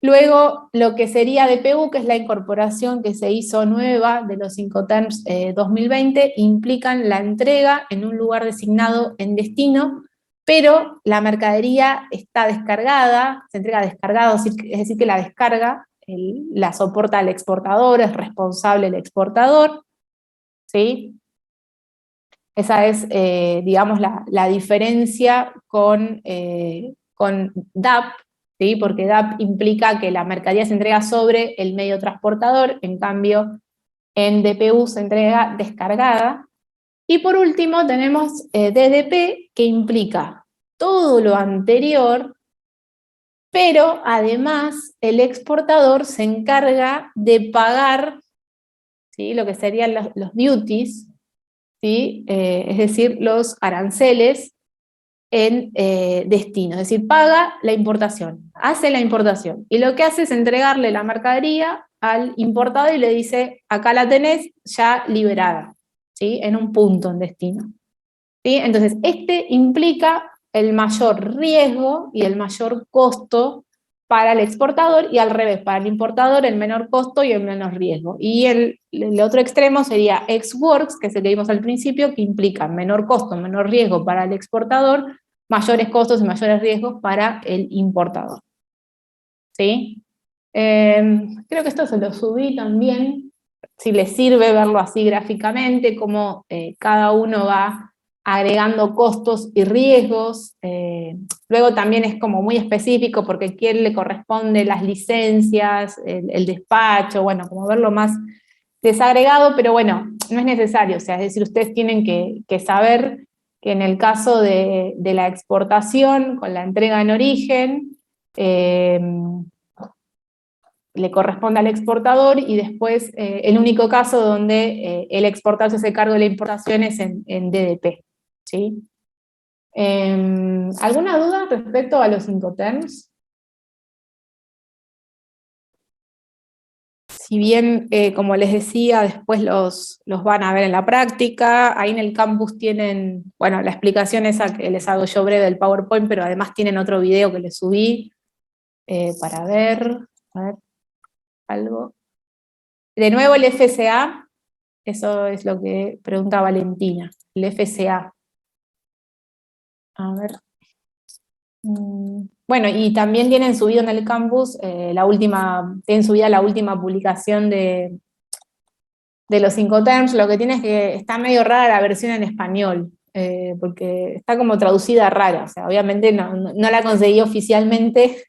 Luego, lo que sería DPU, que es la incorporación que se hizo nueva de los Incoterms 2020, implican la entrega en un lugar designado en destino, pero la mercadería está descargada, se entrega descargado, es decir, que la descarga la soporta el exportador, es responsable el exportador, ¿sí? Esa es, digamos, la diferencia con DAP, ¿sí? Porque DAP implica que la mercadería se entrega sobre el medio transportador, en cambio en DPU se entrega descargada. Y por último tenemos DDP, que implica todo lo anterior, pero además el exportador se encarga de pagar, ¿sí? Lo que serían los duties, ¿sí? Es decir, los aranceles en destino, es decir, paga la importación, hace la importación, y lo que hace es entregarle la mercadería al importador y le dice, acá la tenés ya liberada, ¿sí? En un punto en destino, ¿sí? Entonces, este implica el mayor riesgo y el mayor costo para el exportador, y al revés, para el importador el menor costo y el menor riesgo. Y el otro extremo sería ex-works, que es el que vimos al principio, que implica menor costo, menor riesgo para el exportador, mayores costos y mayores riesgos para el importador, ¿sí? Creo que esto se lo subí también, si les sirve verlo así gráficamente, cómo cada uno va agregando costos y riesgos. Luego también es como muy específico porque a quién le corresponde las licencias, el despacho, bueno, como verlo más desagregado, pero bueno, no es necesario, o sea, es decir, ustedes tienen que saber que en el caso de la exportación, con la entrega en origen, le corresponde al exportador, y después el único caso donde el exportador se hace cargo de la importación es en DDP, ¿sí? ¿Alguna duda respecto a los Incoterms? Si bien, como les decía, después los van a ver en la práctica, ahí en el campus tienen, bueno, la explicación esa que les hago yo breve del PowerPoint, pero además tienen otro video que les subí para ver, a ver, algo. De nuevo el FCA, eso es lo que pregunta Valentina, el FCA. A ver. Bueno, y también tienen subido en el campus tienen subida la última publicación de los Incoterms. Lo que tiene es que está medio rara la versión en español, porque está como traducida rara, o sea, obviamente no la conseguí oficialmente,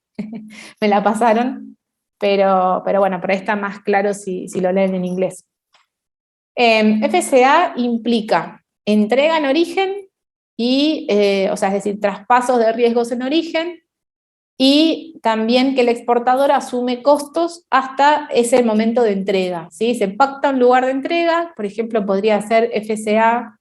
me la pasaron, pero bueno, por ahí está más claro si lo leen en inglés. FCA implica entrega en origen, y, o sea, es decir, traspasos de riesgos en origen, y también que el exportador asume costos hasta ese momento de entrega, ¿sí? Se pacta un lugar de entrega, por ejemplo, podría ser FCA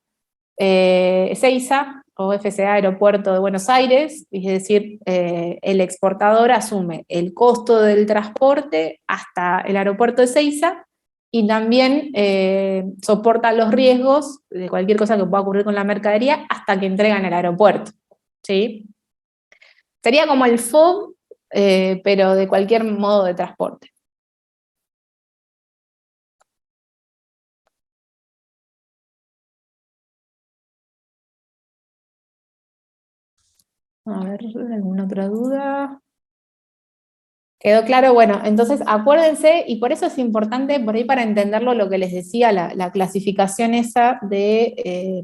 Ezeiza o FCA Aeropuerto de Buenos Aires, es decir, el exportador asume el costo del transporte hasta el aeropuerto de Ezeiza, y también soporta los riesgos de cualquier cosa que pueda ocurrir con la mercadería hasta que entrega en el aeropuerto, ¿sí? Sería como el FOB, pero de cualquier modo de transporte. A ver, ¿alguna otra duda? ¿Quedó claro? Bueno, entonces acuérdense, y por eso es importante, por ahí para entenderlo, lo que les decía, la clasificación esa de,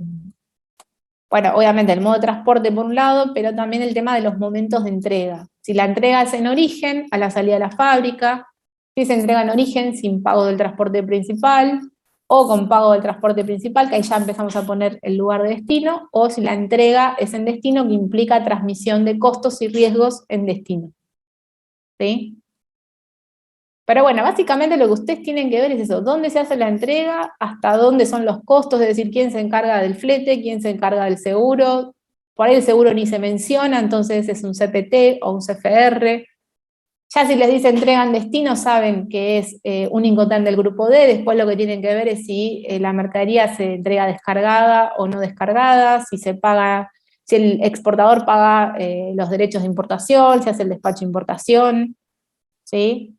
bueno, obviamente el modo de transporte por un lado, pero también el tema de los momentos de entrega. Si la entrega es en origen, a la salida de la fábrica, si se entrega en origen sin pago del transporte principal, o con pago del transporte principal, que ahí ya empezamos a poner el lugar de destino, o si la entrega es en destino, que implica transmisión de costos y riesgos en destino. ¿Sí? Pero bueno, básicamente lo que ustedes tienen que ver es eso, dónde se hace la entrega, hasta dónde son los costos, es decir, quién se encarga del flete, quién se encarga del seguro. Por ahí el seguro ni se menciona, entonces es un CPT o un CFR. Ya si les dice entrega en destino, saben que es un Incoterm del grupo D. Después lo que tienen que ver es si la mercadería se entrega descargada o no descargada, si se paga, si el exportador paga los derechos de importación, si hace el despacho de importación. ¿Sí?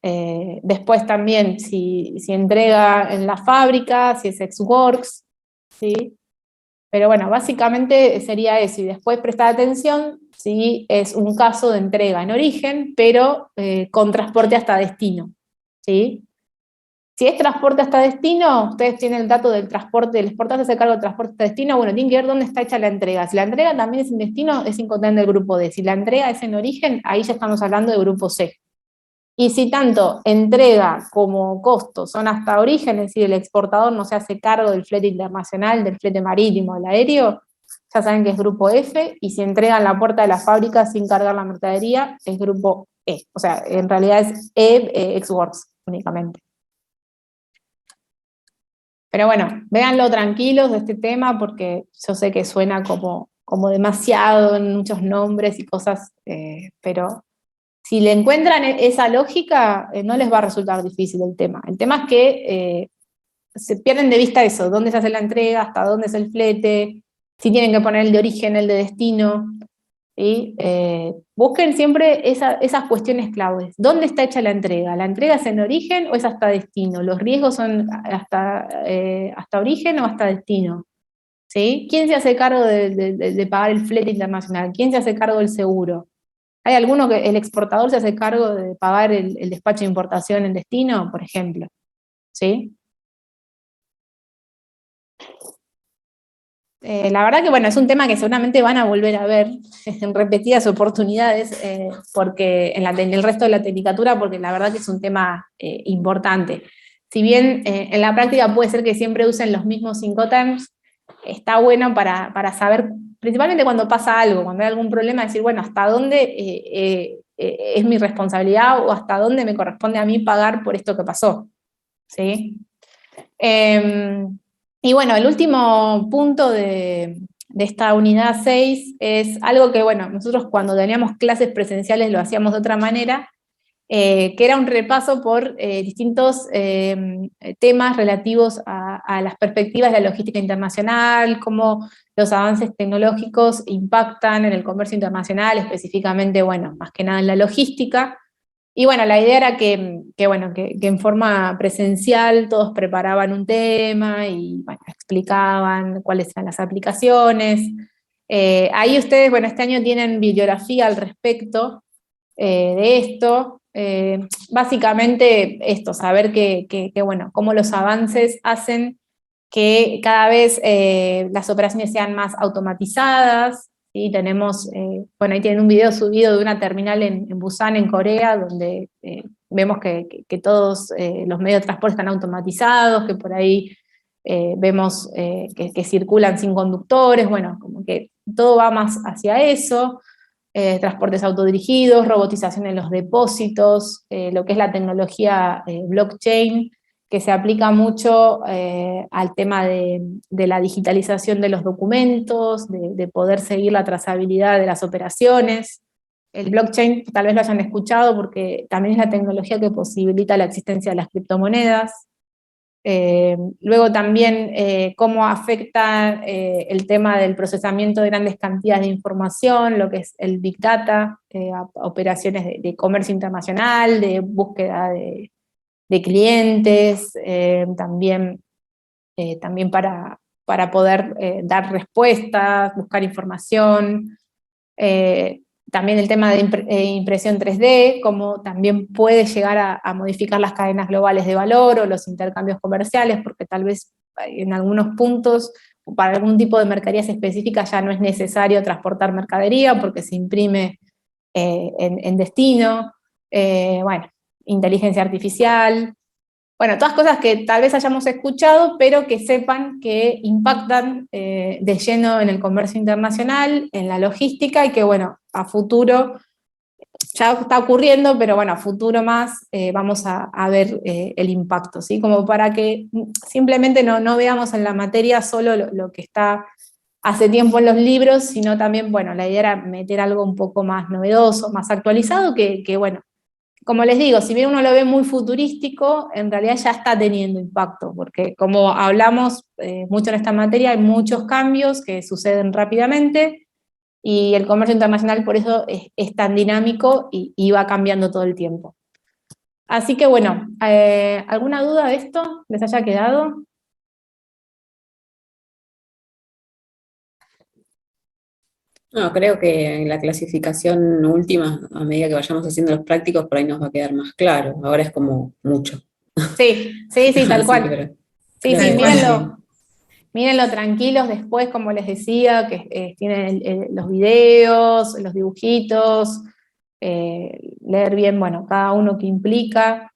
Después también si entrega en la fábrica, si es ex-works, ¿sí? Pero bueno, básicamente sería eso, y después prestar atención si es un caso de entrega en origen, pero con transporte hasta destino, ¿sí? Si es transporte hasta destino, ustedes tienen el dato del transporte, el exportante se hace cargo del transporte hasta destino, bueno, tienen que ver dónde está hecha la entrega. Si la entrega también es en destino, es Incoterm del grupo D. Si la entrega es en origen, ahí ya estamos hablando de grupo C. Y si tanto entrega como costo son hasta origen, es decir, el exportador no se hace cargo del flete internacional, del flete marítimo, del aéreo, ya saben que es grupo F, y si entregan la puerta de la fábrica sin cargar la mercadería, es grupo E. O sea, en realidad es ex-works únicamente. Pero bueno, véanlo tranquilos de este tema, porque yo sé que suena como demasiado en muchos nombres y cosas, pero si le encuentran esa lógica, no les va a resultar difícil el tema. El tema es que se pierden de vista eso, dónde se hace la entrega, hasta dónde es el flete, si tienen que poner el de origen, el de destino. ¿Sí? Busquen siempre esas cuestiones claves. ¿Dónde está hecha la entrega? ¿La entrega es en origen o es hasta destino? ¿Los riesgos son hasta origen o hasta destino? ¿Sí? ¿Quién se hace cargo de pagar el flete internacional? ¿Quién se hace cargo del seguro? ¿Hay alguno que el exportador se hace cargo de pagar el despacho de importación en destino, por ejemplo? ¿Sí? La verdad que bueno, es un tema que seguramente van a volver a ver en repetidas oportunidades porque en el resto de la tecnicatura, porque la verdad que es un tema importante. Si bien en la práctica puede ser que siempre usen los mismos Incoterms, está bueno para saber, principalmente cuando pasa algo, cuando hay algún problema, decir, bueno, hasta dónde es mi responsabilidad o hasta dónde me corresponde a mí pagar por esto que pasó. ¿Sí? Y bueno, el último punto de esta unidad 6 es algo que, bueno, nosotros cuando teníamos clases presenciales lo hacíamos de otra manera, que era un repaso por distintos temas relativos a las perspectivas de la logística internacional, cómo los avances tecnológicos impactan en el comercio internacional, específicamente, bueno, más que nada en la logística. Y bueno, la idea era que en forma presencial todos preparaban un tema y bueno, explicaban cuáles eran las aplicaciones. Ahí ustedes, bueno, este año tienen bibliografía al respecto de esto. Básicamente esto, saber bueno, cómo los avances hacen que cada vez las operaciones sean más automatizadas. ¿Sí? Tenemos, bueno, ahí tienen un video subido de una terminal en Busan, en Corea, donde vemos que todos los medios de transporte están automatizados, que por ahí vemos que circulan sin conductores, bueno, como que todo va más hacia eso. Transportes autodirigidos, robotización en los depósitos, lo que es la tecnología blockchain, que se aplica mucho al tema de la digitalización de los documentos, de poder seguir la trazabilidad de las operaciones. El blockchain tal vez lo hayan escuchado porque también es la tecnología que posibilita la existencia de las criptomonedas. Luego también cómo afecta el tema del procesamiento de grandes cantidades de información, lo que es el Big Data, operaciones de comercio internacional, de búsqueda de clientes, también para poder dar respuestas, buscar información. También el tema de impresión 3D, cómo también puede llegar a modificar las cadenas globales de valor o los intercambios comerciales, porque tal vez en algunos puntos, para algún tipo de mercaderías específicas ya no es necesario transportar mercadería porque se imprime en destino. Bueno, inteligencia artificial. Bueno, todas cosas que tal vez hayamos escuchado, pero que sepan que impactan de lleno en el comercio internacional, en la logística, y que, bueno, a futuro, ya está ocurriendo, pero bueno, a futuro más vamos a ver el impacto, ¿sí? Como para que simplemente no veamos en la materia solo lo que está hace tiempo en los libros, sino también, bueno, la idea era meter algo un poco más novedoso, más actualizado, que bueno, como les digo, si bien uno lo ve muy futurístico, en realidad ya está teniendo impacto, porque como hablamos mucho en esta materia, hay muchos cambios que suceden rápidamente, y el comercio internacional por eso es tan dinámico y va cambiando todo el tiempo. Así que bueno, ¿alguna duda de esto les haya quedado? No, creo que la clasificación última, a medida que vayamos haciendo los prácticos, por ahí nos va a quedar más claro. Ahora es como mucho. Sí, tal Así cual. que, Sí, Tal cual. mírenlo tranquilos después, como les decía, que tienen los videos, los dibujitos, leer bien, bueno, cada uno que implica.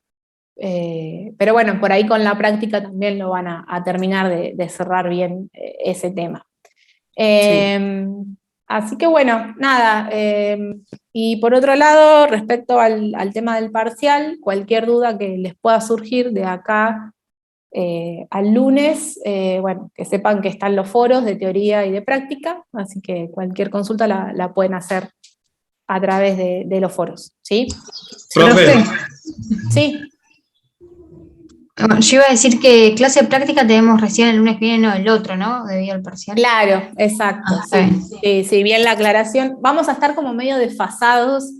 Pero bueno, por ahí con la práctica también lo van a terminar de cerrar bien ese tema. Así que bueno, nada. Y por otro lado, respecto al tema del parcial, cualquier duda que les pueda surgir de acá al lunes, bueno, que sepan que están los foros de teoría y de práctica, así que cualquier consulta la pueden hacer a través de los foros, ¿sí? Profe, Sí. Bueno, yo iba a decir que clase práctica tenemos recién el lunes que viene, no el otro, ¿no? Debido al parcial. Claro, exacto. Ah, está bien. Sí, bien la aclaración. Vamos a estar como medio desfasados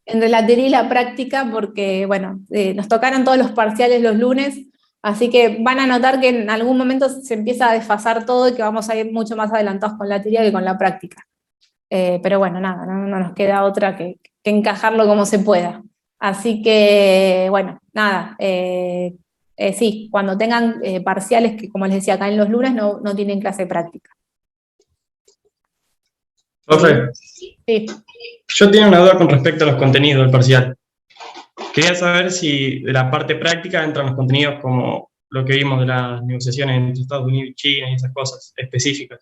entre la teoría y la práctica porque, bueno, nos tocaron todos los parciales los lunes, así que van a notar que en algún momento se empieza a desfasar todo y que vamos a ir mucho más adelantados con la teoría que con la práctica. Pero bueno, nada, no nos queda otra que encajarlo como se pueda. Así que, bueno, nada. Sí, cuando tengan parciales que, como les decía, acá en los lunes no tienen clase práctica. profe, Sí. yo tenía una duda con respecto a los contenidos del parcial. Quería saber si de la parte práctica entran los contenidos como lo que vimos de las negociaciones entre Estados Unidos y China y esas cosas específicas.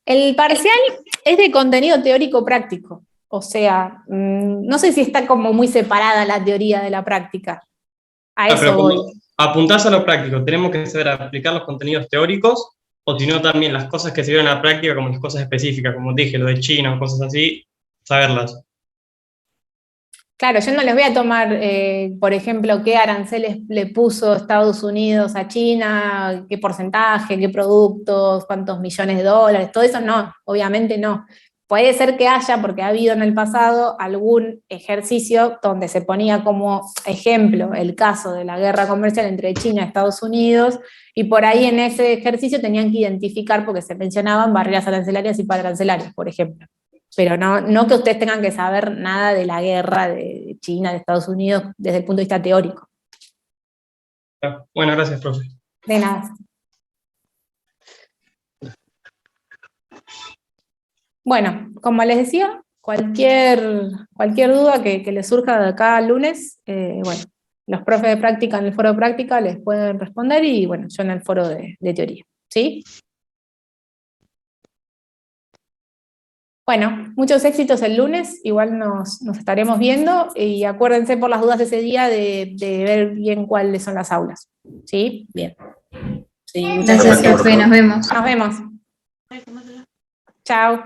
El parcial es de contenido teórico práctico, o sea, no sé si está como muy separada la teoría de la práctica. A eso Pero voy. como apuntás a lo práctico, tenemos que saber aplicar los contenidos teóricos, o si no también las cosas que se vieron en la práctica, como las cosas específicas, como dije, lo de China o cosas así, saberlas. Claro, yo no les voy a tomar, por ejemplo, qué aranceles le puso Estados Unidos a China, qué porcentaje, qué productos, cuántos millones de dólares, todo eso no, obviamente no. Puede ser que haya, porque ha habido en el pasado, algún ejercicio donde se ponía como ejemplo el caso de la guerra comercial entre China y Estados Unidos, y por ahí en ese ejercicio tenían que identificar, porque se mencionaban barreras arancelarias y pararancelarias, por ejemplo. Pero no que ustedes tengan que saber nada de la guerra de China, de Estados Unidos, desde el punto de vista teórico. Bueno, gracias, profe. De nada. Bueno, como les decía, cualquier duda que les surja de acá al lunes, bueno, los profes de práctica en el foro de práctica les pueden responder y bueno, yo en el foro de teoría, ¿sí? Bueno, muchos éxitos el lunes, igual nos estaremos viendo y acuérdense por las dudas de ese día de ver bien cuáles son las aulas, ¿sí? Bien. Sí, muchas Gracias, gracias. profe, nos vemos. Nos vemos. Chao.